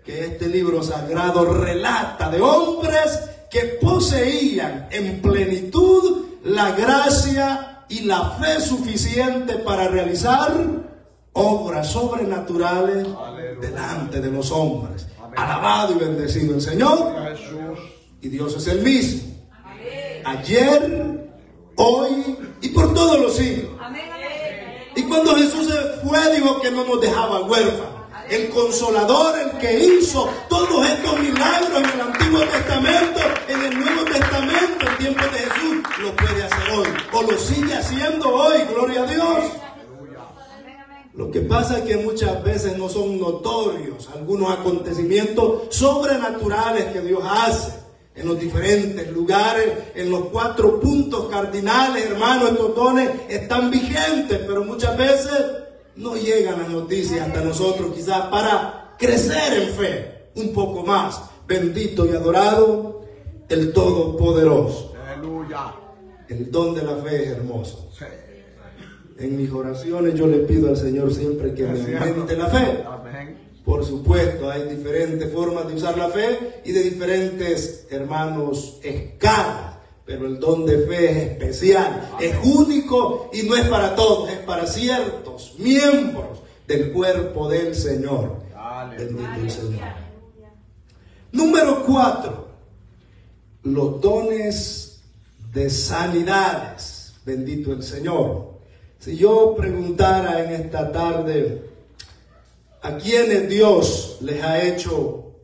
que este libro sagrado relata de hombres que poseían en plenitud la gracia y la fe suficiente para realizar obras sobrenaturales delante de los hombres. Alabado y bendecido el Señor. Y Dios es el mismo, ayer, hoy y por todos los siglos. Y cuando Jesús se fue, dijo que no nos dejaba huérfanos. El Consolador, el que hizo todos estos milagros en el Antiguo Testamento, en el Nuevo Testamento, en tiempos de Jesús, lo puede hacer hoy, o lo sigue haciendo hoy. Gloria a Dios. Lo que pasa es que muchas veces no son notorios algunos acontecimientos sobrenaturales que Dios hace en los diferentes lugares, en los 4 puntos cardinales, hermanos. Estos dones están vigentes, pero muchas veces no llegan las noticias hasta nosotros, quizás para crecer en fe un poco más. Bendito y adorado el Todopoderoso. Aleluya. El don de la fe es hermoso. En mis oraciones yo le pido al Señor siempre que me aumente la fe. Amén. Por supuesto, hay diferentes formas de usar la fe y de diferentes, hermanos, escalas. Pero el don de fe es especial, es único y no es para todos, es para ciertos miembros del cuerpo del Señor. Bendito el Señor. Número 4. Los dones de sanidades. Bendito el Señor. Si yo preguntara en esta tarde a quienes Dios les ha hecho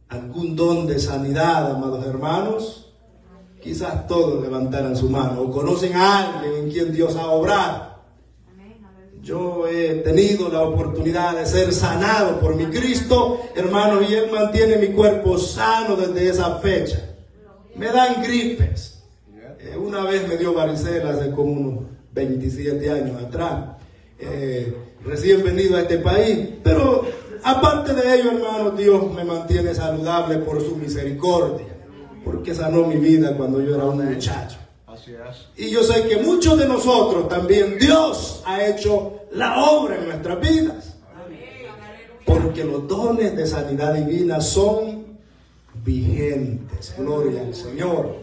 algún don de sanidad, amados hermanos, quizás todos levantaran su mano o conocen a alguien en quien Dios ha obrado. Yo he tenido la oportunidad de ser sanado por mi Cristo, hermanos, y Él mantiene mi cuerpo sano desde esa fecha. Me dan gripes. Una vez me dio varicela hace como unos 27 años atrás. Recién venido a este país. Pero aparte de ello, hermanos, Dios me mantiene saludable por su misericordia. Porque sanó mi vida cuando yo era un muchacho. Y yo sé que muchos de nosotros también Dios ha hecho la obra en nuestras vidas. Porque los dones de sanidad divina son vigentes. Gloria al Señor.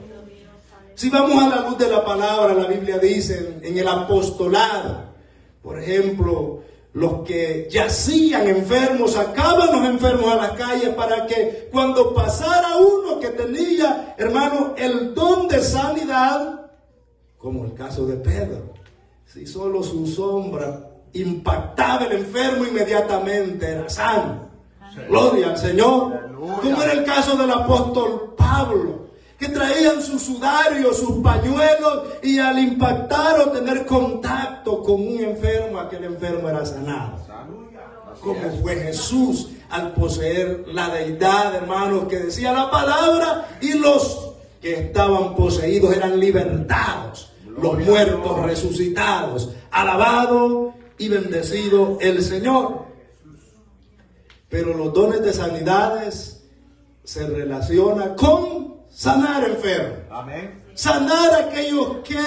Si vamos a la luz de la palabra, la Biblia dice en el apostolado, por ejemplo, los que yacían enfermos sacaban los enfermos a las calles para que cuando pasara uno que tenía, hermano, el don de sanidad, como el caso de Pedro, si solo su sombra impactaba el enfermo, inmediatamente era sano. Gloria al Señor. Como era el caso del apóstol Pablo, que traían sus sudarios, sus pañuelos, y al impactar o tener contacto con un enfermo, aquel enfermo era sanado. Como fue Jesús al poseer la deidad, hermanos, que decía la palabra, y los que estaban poseídos eran libertados, los muertos resucitados. Alabado y bendecido el Señor. Pero los dones de sanidades se relacionan con sanar enfermos. Amén. Sanar a aquellos que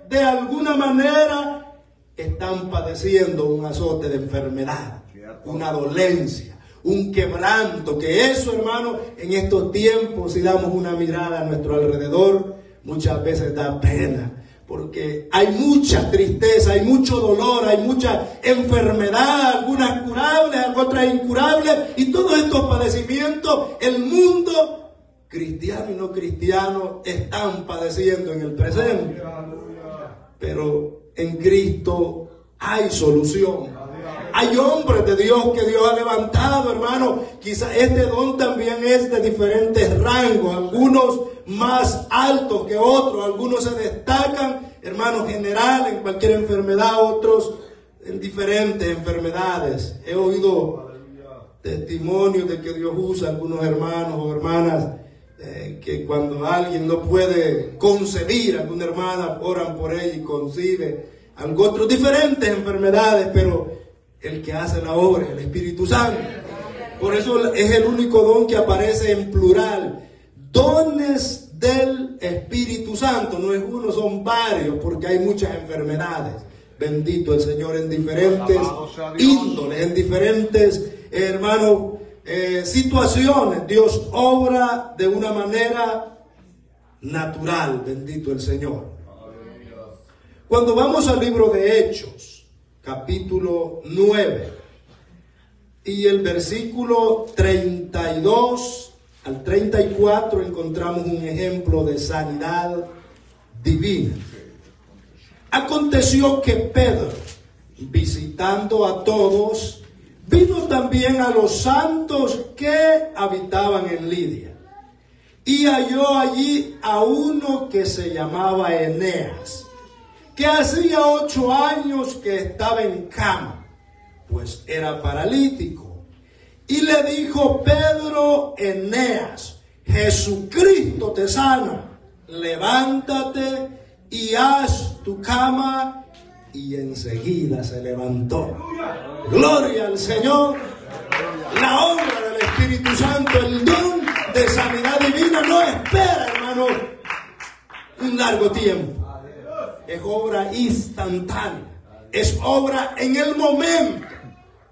de alguna manera están padeciendo un azote de enfermedad, una dolencia, un quebranto, que eso, hermano, en estos tiempos, si damos una mirada a nuestro alrededor, muchas veces da pena. Porque hay mucha tristeza, hay mucho dolor, hay mucha enfermedad, algunas curables, otras incurables, y todos estos padecimientos, el mundo cristiano y no cristiano están padeciendo en el presente. Pero en Cristo hay solución. Hay hombres de Dios que Dios ha levantado, hermano. Quizá este don también es de diferentes rangos, algunos más altos que otros, algunos se destacan, hermano, general en cualquier enfermedad, otros en diferentes enfermedades. He oído testimonios de que Dios usa a algunos hermanos o hermanas que cuando alguien no puede concebir, alguna hermana oran por ella y concibe, otros diferentes enfermedades, pero el que hace la obra es el Espíritu Santo. Por eso es el único don que aparece en plural. Dones del Espíritu Santo. No es uno, son varios, porque hay muchas enfermedades. Bendito el Señor, en diferentes índoles, en diferentes, hermanos, situaciones. Dios obra de una manera natural. Bendito el Señor. Cuando vamos al libro de Hechos, capítulo 9, y el versículo 32 al 34, encontramos un ejemplo de sanidad divina. Aconteció que Pedro, visitando a todos, vino también a los santos que habitaban en Lidia, y halló allí a uno que se llamaba Eneas, que hacía 8 años que estaba en cama, pues era paralítico. Y le dijo: Pedro, Eneas, Jesucristo te sana, levántate y haz tu cama. Y enseguida se levantó. Gloria al Señor. La obra del Espíritu Santo, el don de sanidad divina, no espera, hermano, un largo tiempo. Es obra instantánea, es obra en el momento.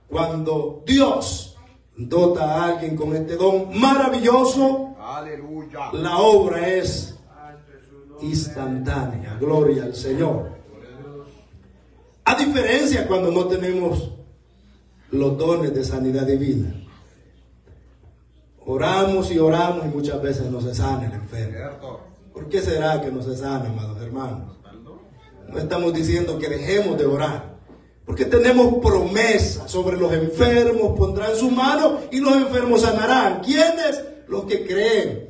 Cuando Dios dota a alguien con este don maravilloso, aleluya, la obra es instantánea. Gloria al Señor. A diferencia cuando no tenemos los dones de sanidad divina, oramos y oramos y muchas veces no se sana el enfermo. ¿Por qué será que no se sana, amados hermanos? No estamos diciendo que dejemos de orar, porque tenemos promesas sobre los enfermos, pondrán su mano y los enfermos sanarán. ¿Quiénes? Los que creen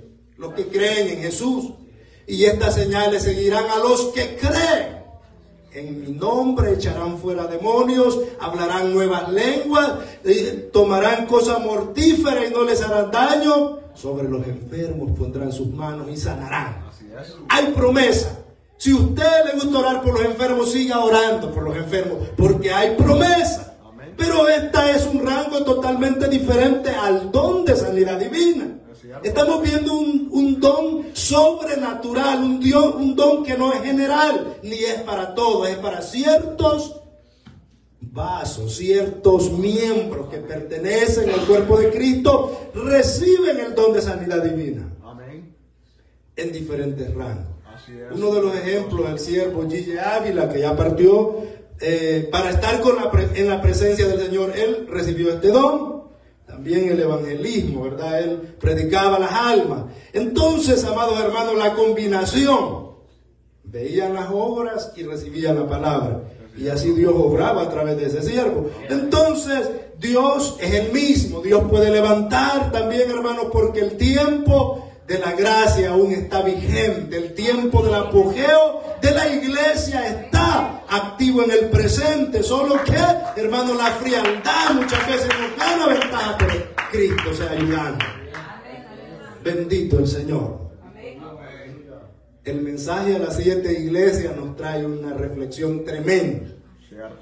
en Jesús. Y estas señales seguirán a los que creen. en mi nombre echarán fuera demonios, hablarán nuevas lenguas, tomarán cosas mortíferas y no les harán daño. Sobre los enfermos pondrán sus manos y sanarán. Hay promesa. Si a usted le gusta orar por los enfermos, siga orando por los enfermos, porque hay promesa. Pero esta es un rango totalmente diferente al don de sanidad divina. Estamos viendo un don sobrenatural, un don que no es general, ni es para todos, es para ciertos vasos, ciertos miembros que pertenecen al cuerpo de Cristo, reciben el don de sanidad divina. Amén. En diferentes rangos. Uno de los ejemplos, el siervo Gille Ávila, que ya partió, para estar en la presencia del Señor, él recibió este don. También el evangelismo, ¿verdad? Él predicaba las almas. Entonces, amados hermanos, la combinación, veían las obras y recibían la palabra. Y así Dios obraba a través de ese siervo. Entonces, Dios es el mismo. Dios puede levantar también, hermanos, porque el tiempo de la gracia aún está vigente. El tiempo del apogeo de la iglesia está activo en el presente. Solo que, hermanos, la frialdad muchas veces nos gana ventaja, pero Cristo se ayudando. Bendito el Señor. El mensaje de las 7 iglesias nos trae una reflexión tremenda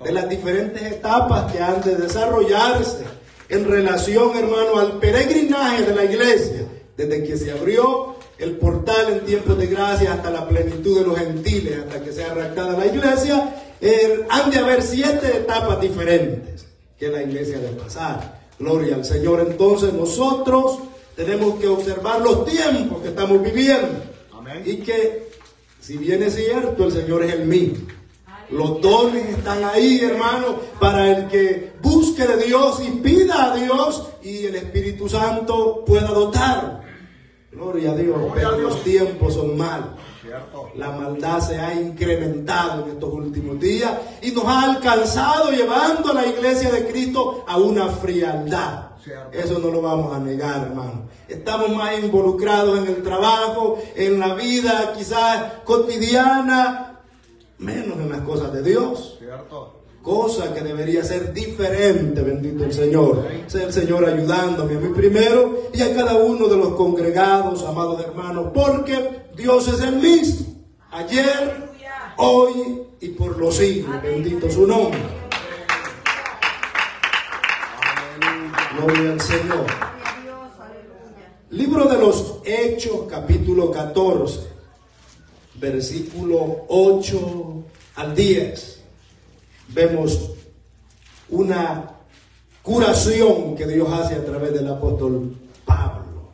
de las diferentes etapas que han de desarrollarse en relación, hermano, al peregrinaje de la iglesia, desde que se abrió el portal en tiempos de gracia hasta la plenitud de los gentiles, hasta que sea arrancada la iglesia. Han de haber 7 etapas diferentes que la iglesia debe pasar. Gloria al Señor. Entonces nosotros tenemos que observar los tiempos que estamos viviendo. Y que, si bien es cierto, el Señor es el mismo. Los dones están ahí, hermano, para el que busque de Dios y pida a Dios, y el Espíritu Santo pueda dotar. Gloria a Dios. Pero los tiempos son malos. La maldad se ha incrementado en estos últimos días y nos ha alcanzado, llevando a la iglesia de Cristo a una frialdad. Eso no lo vamos a negar, hermano. Estamos más involucrados en el trabajo, en la vida quizás cotidiana, menos en las cosas de Dios. Cosa que debería ser diferente, bendito el Señor. Sea el Señor ayudándome a mí primero y a cada uno de los congregados, amados hermanos, porque Dios es el mismo, ayer, hoy y por los siglos. Bendito su nombre. Gloria al Señor. Libro de los Hechos, capítulo 14, versículo 8 al 10. Vemos una curación que Dios hace a través del apóstol Pablo.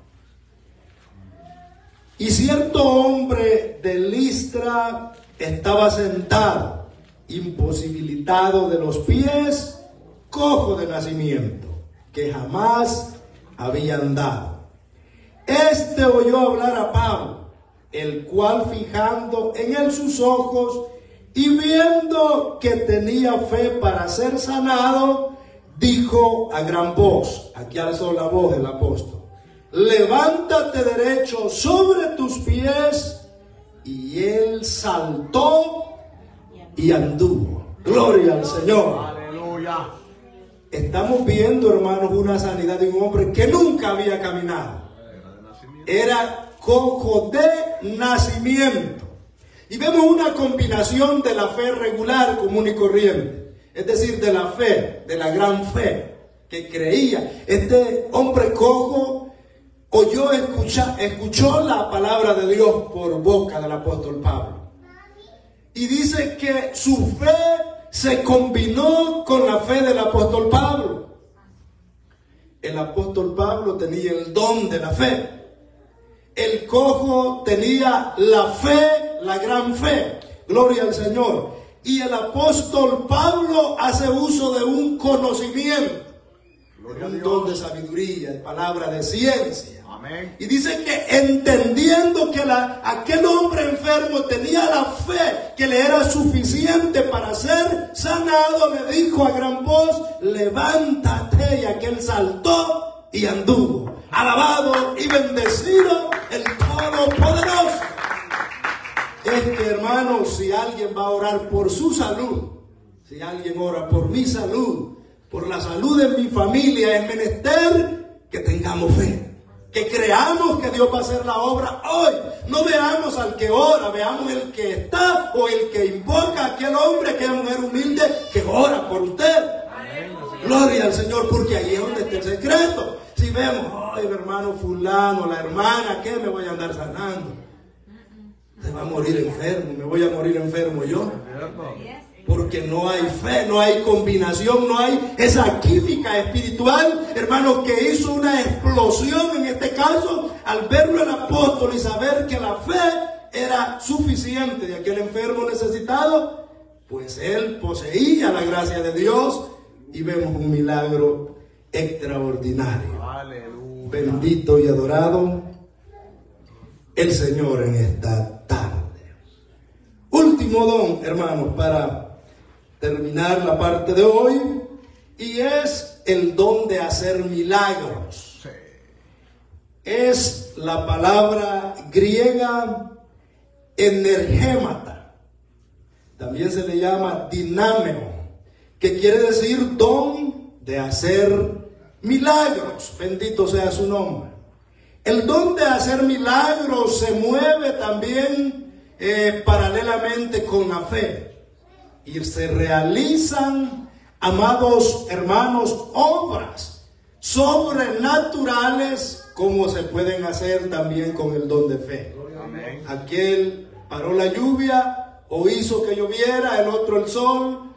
Y cierto hombre de Listra estaba sentado, imposibilitado de los pies, cojo de nacimiento, que jamás había andado. Este oyó hablar a Pablo, el cual, fijando en él sus ojos y viendo que tenía fe para ser sanado, dijo a gran voz, aquí alzó la voz del apóstol: levántate derecho sobre tus pies. Y él saltó y anduvo. Gloria al Señor. Aleluya. Estamos viendo, hermanos, una sanidad de un hombre que nunca había caminado. Era cojo de nacimiento. Y vemos una combinación de la fe regular, común y corriente. Es decir, de la fe, de la gran fe, que creía. Este hombre cojo escuchó la palabra de Dios por boca del apóstol Pablo. Y dice que su fe se combinó con la fe del apóstol Pablo. El apóstol Pablo tenía el don de la fe. El cojo tenía la fe, la gran fe. Gloria al Señor. Y el apóstol Pablo hace uso de un conocimiento, un don de sabiduría, de palabra de ciencia. Amén. Y dice que entendiendo que aquel hombre enfermo tenía la fe que le era suficiente para ser sanado, le dijo a gran voz: levántate. Y aquel saltó y anduvo. Alabado y bendecido el Todopoderoso. es que, hermanos, si alguien va a orar por su salud, si alguien ora por mi salud, por la salud de mi familia, es menester que tengamos fe, que creamos que Dios va a hacer la obra hoy. No veamos al que ora, veamos el que está o el que invoca a aquel hombre, aquella mujer humilde que ora por usted. Gloria al Señor, porque ahí es donde está el secreto. Si vemos, ay, el hermano fulano, la hermana, ¿qué me voy a andar sanando? Se va a morir enfermo, me voy a morir enfermo yo. Porque no hay fe, no hay combinación, no hay esa química espiritual, hermano, que hizo una explosión en este caso al verlo el apóstol y saber que la fe era suficiente de aquel enfermo necesitado. Pues él poseía la gracia de Dios y vemos un milagro extraordinario. Aleluya. Bendito y adorado el Señor en esta tarde. Último don, hermanos, para terminar la parte de hoy, y es el don de hacer milagros. Sí. Es la palabra griega energémata. También se le llama dinameo, que quiere decir don de hacer milagros. Bendito sea su nombre. El don de hacer milagros se mueve también paralelamente con la fe. Y se realizan, amados hermanos, obras sobrenaturales como se pueden hacer también con el don de fe. Amén. Aquel paró la lluvia o hizo que lloviera, el otro el sol,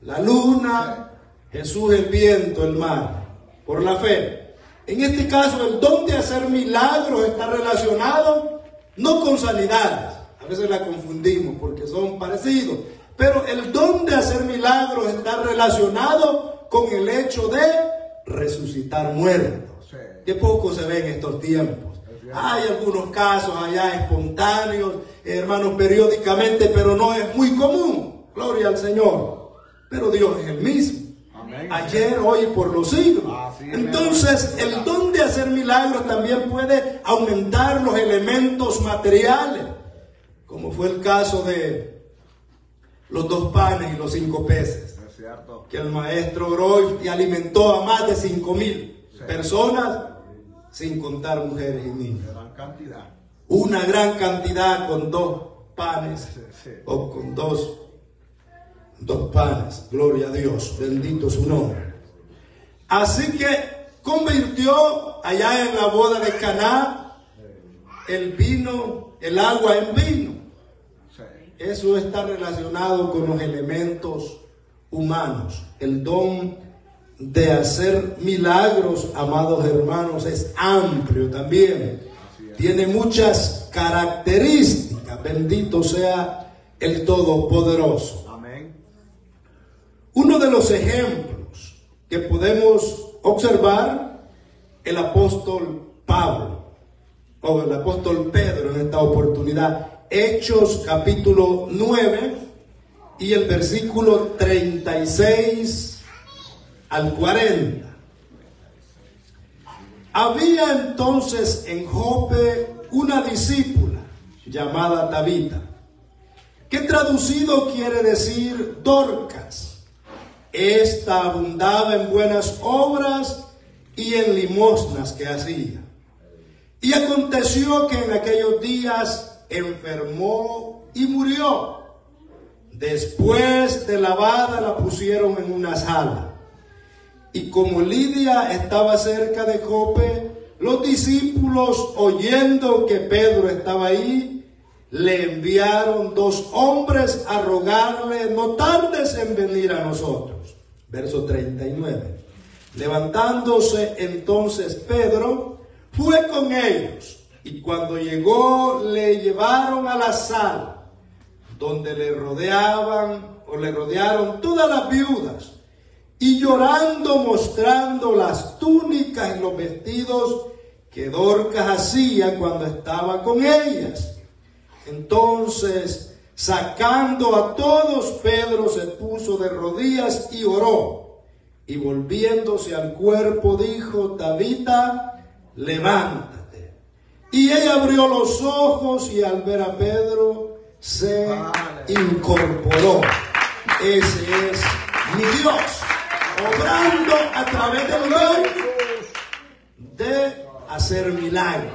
la luna, Jesús el viento, el mar, por la fe. En este caso, el don de hacer milagros está relacionado no con sanidades. A veces la confundimos porque son parecidos. Pero el don de hacer milagros está relacionado con el hecho de resucitar muertos. Sí. Que poco se ve en estos tiempos. Hay algunos casos allá espontáneos, hermanos, periódicamente, pero no es muy común. Gloria al Señor. Pero Dios es el mismo. Amén. Ayer, hoy y por los siglos. Así es. Entonces, el don de hacer milagros también puede aumentar los elementos materiales, como fue el caso de los 2 panes y los 5 peces, Es cierto. que el maestro oró y alimentó a más de 5,000 personas, sin contar mujeres y niños. Gran cantidad. Una gran cantidad con 2 panes Sí. o con dos panes. Gloria a Dios, bendito su nombre. Así que convirtió allá en la boda de Caná el vino, el agua en vino. Sí. Eso está relacionado con los elementos humanos. El don de hacer milagros, amados hermanos, es amplio también. Tiene muchas características. Bendito sea el Todopoderoso. Amén. Uno de los ejemplos que podemos observar, el apóstol Pablo, o el apóstol Pedro en esta oportunidad. Hechos capítulo 9 y el versículo 36 al 40. Había entonces en Jope una discípula llamada Tabita, que traducido quiere decir Dorcas. Esta abundaba en buenas obras y en limosnas que hacía. Y aconteció que en aquellos días enfermó y murió. Después de lavada la pusieron en una sala. Y como Lidia estaba cerca de Jope, los discípulos, oyendo que Pedro estaba ahí, le enviaron 2 hombres a rogarle: no tardes en venir a nosotros. Verso 39. Levantándose entonces Pedro, fue con ellos, y cuando llegó le llevaron a la sala, donde le rodearon todas las viudas, y llorando mostrando las túnicas y los vestidos que Dorcas hacía cuando estaba con ellas. Entonces, sacando a todos, Pedro se puso de rodillas y oró, y volviéndose al cuerpo dijo: Tabita, levántate. Y ella abrió los ojos, y al ver a Pedro se incorporó. Ese es mi Dios, obrando a través del don de hacer milagros.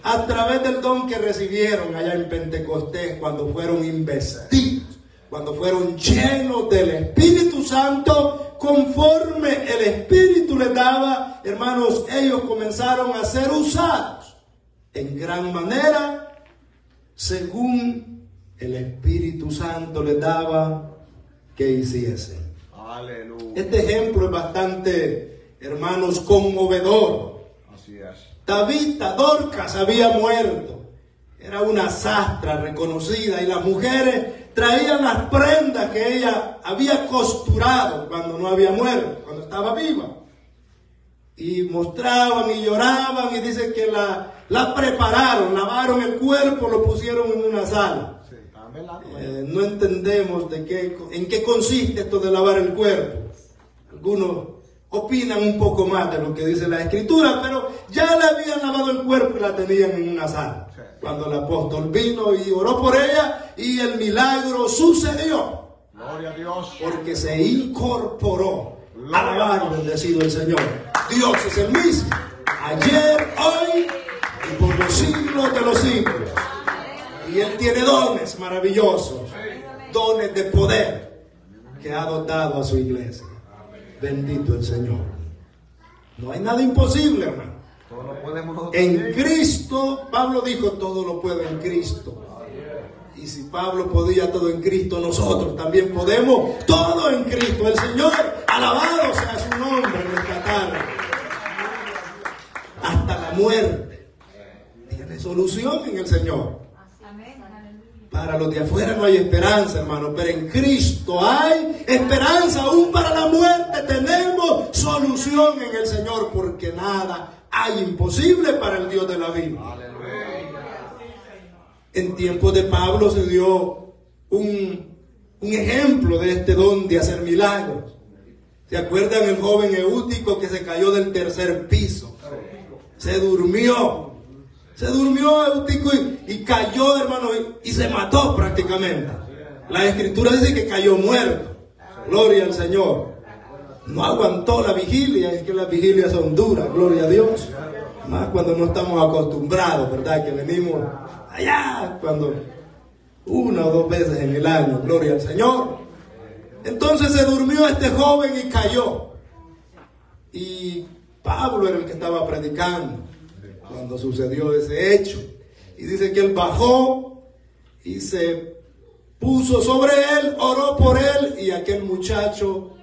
A través del don que recibieron allá en Pentecostés cuando fueron investidos, cuando fueron llenos del Espíritu Santo, conforme el Espíritu les daba, hermanos, ellos comenzaron a ser usados en gran manera según el Espíritu Santo les daba que hiciesen. Aleluya. Este ejemplo es bastante, hermanos, conmovedor. Así es. Tabita, Dorcas, había muerto. Era una sastra reconocida y las mujeres traían las prendas que ella había costurado cuando no había muerto, cuando estaba viva. Y mostraban y lloraban y dicen que la prepararon, lavaron el cuerpo, lo pusieron en una sala. Sí, está No entendemos en qué consiste esto de lavar el cuerpo. Algunos opinan un poco más de lo que dice la Escritura, pero ya le habían lavado el cuerpo y la tenían en una sala. Sí. Cuando el apóstol vino y oró por ella y el milagro sucedió. Gloria a Dios. Porque se incorporó. Alabado, bendecido el Señor. Dios es el mismo, ayer, hoy y por los siglos de los siglos. Y Él tiene dones maravillosos, dones de poder que ha dotado a su iglesia. Bendito el Señor. No hay nada imposible, hermano. Todo lo podemos nosotros. En Cristo, Pablo dijo, todo lo puedo en Cristo. Y si Pablo podía todo en Cristo, nosotros también podemos todo en Cristo. El Señor, alabado sea su nombre, rescatarlo. Hasta la muerte tiene solución en el Señor. Para los de afuera no hay esperanza, hermano, pero en Cristo hay esperanza. Aún para la muerte tenemos solución en el Señor, porque nada hay imposible para el Dios de la Biblia. En tiempos de Pablo se dio un ejemplo de este don de hacer milagros. ¿Se acuerdan el joven Eutico que se cayó del tercer piso? Se durmió Eutico y cayó, hermano, y se mató prácticamente. La Escritura dice que cayó muerto. Gloria al Señor. No aguantó la vigilia, es que las vigilias son duras, gloria a Dios. Más cuando no estamos acostumbrados, ¿verdad? Que venimos allá, cuando una o dos veces en el año, gloria al Señor. Entonces se durmió este joven y cayó. Y Pablo era el que estaba predicando cuando sucedió ese hecho. Y dice que él bajó y se puso sobre él, oró por él, y aquel muchacho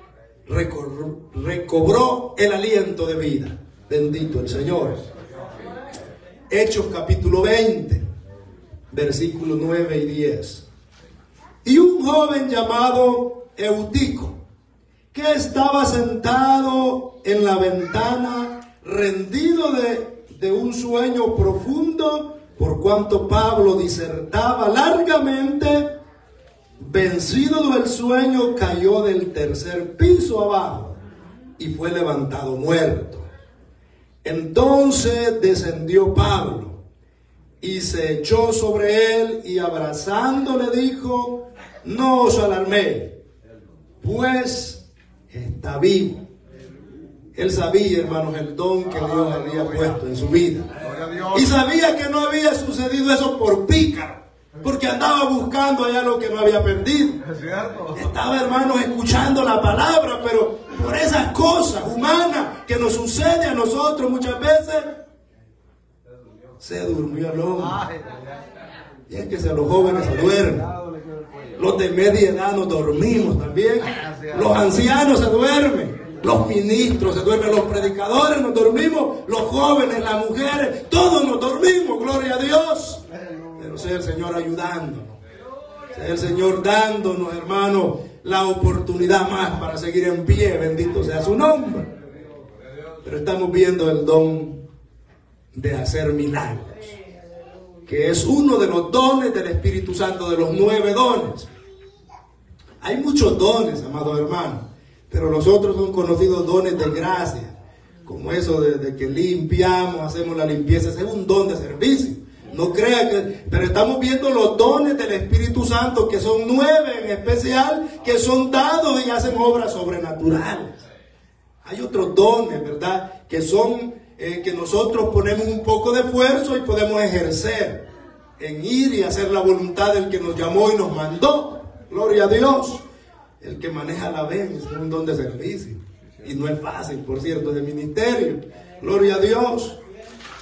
recobró el aliento de vida. Bendito el Señor. Hechos capítulo 20, versículos 9 y 10. Y un joven llamado Eutico, que estaba sentado en la ventana, rendido de un sueño profundo, por cuanto Pablo disertaba largamente, vencido del sueño, cayó del tercer piso abajo y fue levantado muerto. Entonces descendió Pablo y se echó sobre él y abrazándole dijo: no os alarméis, pues está vivo. Él sabía, hermanos, el don que Dios había puesto en su vida. Y sabía que no había sucedido eso por pícaro, porque andaba buscando allá lo que no había perdido. Estaba, hermanos, escuchando la palabra, pero por esas cosas humanas que nos sucede a nosotros muchas veces, se durmió el hombre. Y es que si a los jóvenes se duermen, los de media edad nos dormimos también, los ancianos se duermen, los ministros se duermen, los predicadores nos dormimos, los jóvenes, las mujeres, todos nos dormimos, gloria a Dios. Pero sea el Señor ayudándonos, sea el Señor dándonos, hermanos, la oportunidad más para seguir en pie, bendito sea su nombre. Pero estamos viendo el don de hacer milagros, que es uno de los dones del Espíritu Santo, de los 9 dones. Hay muchos dones, amados hermanos, pero los otros son conocidos dones de gracia, como eso de que limpiamos, hacemos la limpieza. Ese es un don de servicio. No crea que, pero estamos viendo los dones del Espíritu Santo, que son 9 en especial, que son dados y hacen obras sobrenaturales. Hay otros dones, ¿verdad? Que son, que nosotros ponemos un poco de esfuerzo y podemos ejercer en ir y hacer la voluntad del que nos llamó y nos mandó. Gloria a Dios. El que maneja la ven es un don de servicio. Y no es fácil, por cierto, de ministerio. Gloria a Dios.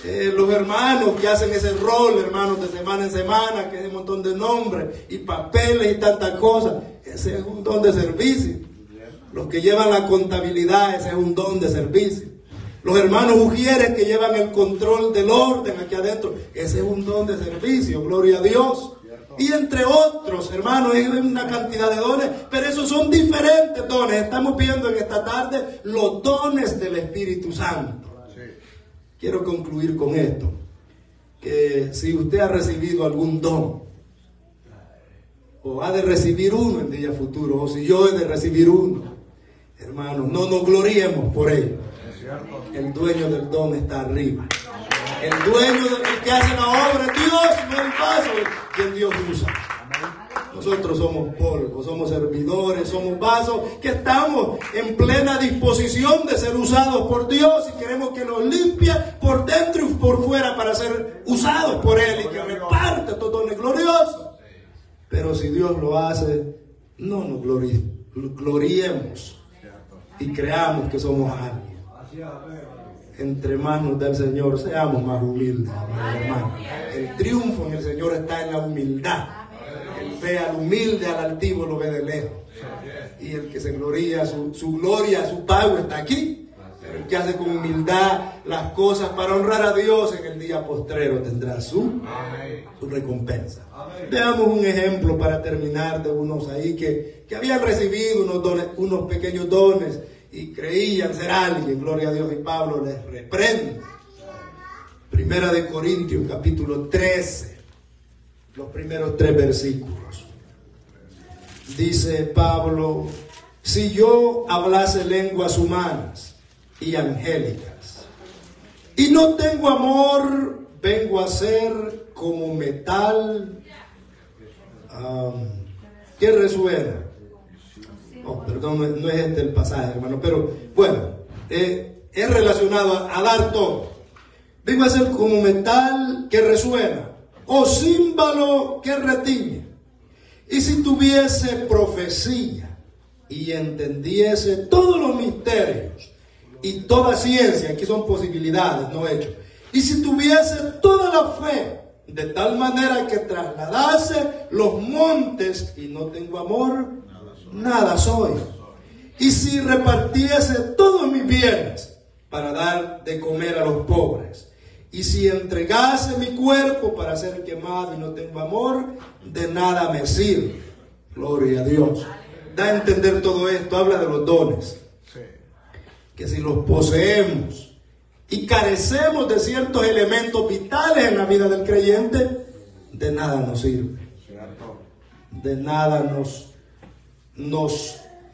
Los hermanos que hacen ese rol, hermanos, de semana en semana, que es un montón de nombres y papeles y tantas cosas, ese es un don de servicio. Los que llevan la contabilidad, ese es un don de servicio. Los hermanos ujieres que llevan el control del orden aquí adentro, ese es un don de servicio, gloria a Dios. Y entre otros, hermanos, hay una cantidad de dones, pero esos son diferentes dones. Estamos viendo en esta tarde los dones del Espíritu Santo. Quiero concluir con esto, que si usted ha recibido algún don, o ha de recibir uno en día futuro, o si yo he de recibir uno, hermanos, no nos gloriemos por ello. El dueño del don está arriba. El dueño del que hace la obra es Dios, no el vaso que Dios usa. Nosotros somos polvo, somos servidores, somos vasos que estamos en plena disposición de ser usados por Dios y queremos que nos limpie por dentro y por fuera para ser usados por Él y que reparte estos dones gloriosos. Pero si Dios lo hace, no nos gloriemos y creamos que somos alguien. Entre manos del Señor seamos más humildes, hermano. El triunfo en el Señor está en la humildad. Él ve al humilde, al altivo lo ve de lejos. Y el que se gloria, su gloria, su pago está aquí. Pero el que hace con humildad las cosas para honrar a Dios en el día postrero tendrá su recompensa. Veamos un ejemplo para terminar de unos ahí que habían recibido unos pequeños dones y creían ser alguien. Gloria a Dios, y Pablo les reprende. Primera de Corintios capítulo 13, los primeros 3 versículos. Dice Pablo: si yo hablase lenguas humanas y angélicas y no tengo amor, vengo a ser como metal que resuena. Oh, perdón, no es este el pasaje, hermano, pero bueno, es relacionado a dar todo. Vengo a ser como metal que resuena, o címbalo que retiñe. Y si tuviese profecía y entendiese todos los misterios y toda ciencia, aquí son posibilidades, no hechos. Y si tuviese toda la fe, de tal manera que trasladase los montes y no tengo amor, nada soy. Y si repartiese todos mis bienes para dar de comer a los pobres, y si entregase mi cuerpo para ser quemado y no tengo amor, de nada me sirve. Gloria a Dios. Da a entender todo esto, habla de los dones. Que si los poseemos y carecemos de ciertos elementos vitales en la vida del creyente, de nada nos sirve. De nada nos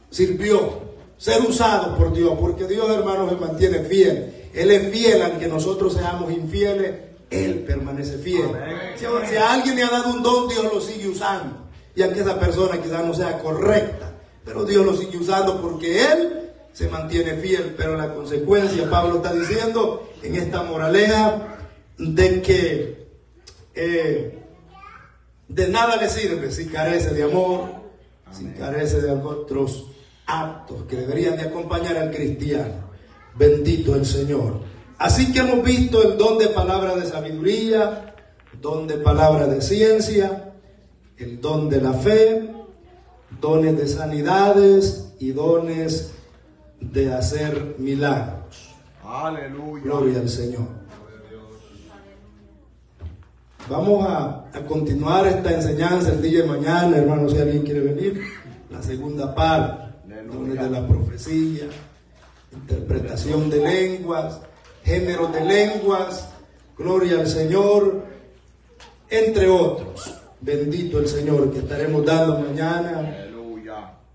sirvió ser usados por Dios, porque Dios, hermanos, se mantiene fiel. Él es fiel, aunque nosotros seamos infieles, Él permanece fiel. Si a alguien le ha dado un don, Dios lo sigue usando. Y aunque esa persona quizás no sea correcta, pero Dios lo sigue usando porque Él se mantiene fiel. Pero la consecuencia, Pablo está diciendo en esta moraleja, de que de nada le sirve si carece de amor, si carece de otros actos que deberían de acompañar al cristiano. Bendito el Señor. Así que hemos visto el don de palabra de sabiduría, don de palabra de ciencia, el don de la fe, dones de sanidades y dones de hacer milagros. Aleluya. Gloria al Señor. Vamos a continuar esta enseñanza el día de mañana, hermanos, si alguien quiere venir. La segunda parte, dones de la profecía, interpretación de lenguas, géneros de lenguas, gloria al Señor, entre otros. Bendito el Señor, que estaremos dando mañana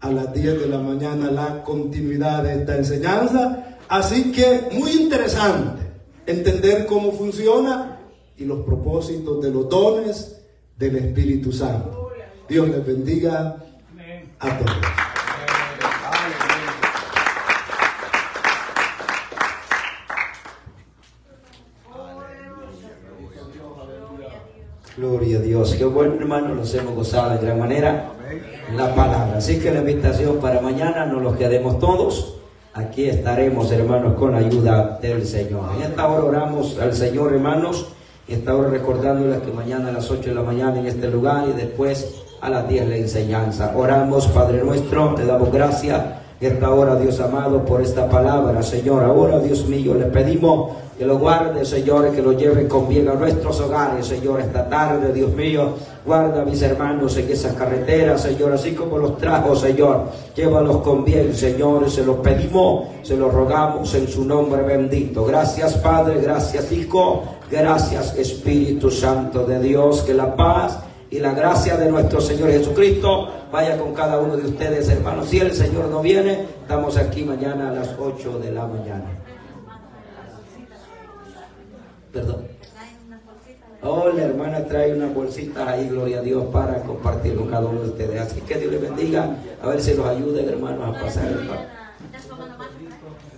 a las 10 de la mañana la continuidad de esta enseñanza. Así que muy interesante entender cómo funciona y los propósitos de los dones del Espíritu Santo. Dios les bendiga a todos. Gloria a Dios. Qué bueno, hermano, nos hemos gozado de gran manera la palabra. Así que la invitación para mañana, no los quedemos todos. Aquí estaremos, hermanos, con la ayuda del Señor. En esta hora oramos al Señor, hermanos. En esta hora recordándoles que mañana a las 8 de la mañana en este lugar y después a las 10 la enseñanza. Oramos, Padre nuestro, te damos gracias en esta hora, Dios amado, por esta palabra, Señor. Ahora, Dios mío, le pedimos que lo guarde, Señor, que lo lleve con bien a nuestros hogares, Señor, esta tarde, Dios mío. Guarda a mis hermanos en esas carreteras, Señor, así como los trajo, Señor. Llévalos con bien, Señor, se los pedimos, se los rogamos en su nombre bendito. Gracias, Padre, gracias, Hijo, gracias, Espíritu Santo de Dios. Que la paz y la gracia de nuestro Señor Jesucristo vaya con cada uno de ustedes, hermanos. Si el Señor no viene, estamos aquí mañana a las 8 de la mañana. Perdón. Oh, la hermana trae unas bolsitas ahí, gloria a Dios, para compartir con cada uno de ustedes. Así que Dios les bendiga. A ver si los ayuden, hermanos, a pasar el vacuum.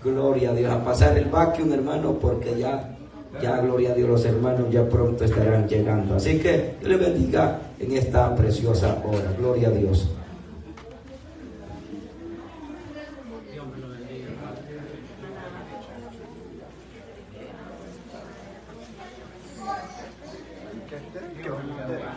Gloria a Dios, a pasar el vacuum, hermanos, porque ya, gloria a Dios, los hermanos ya pronto estarán llegando. Así que Dios les bendiga en esta preciosa hora. Gloria a Dios. Dios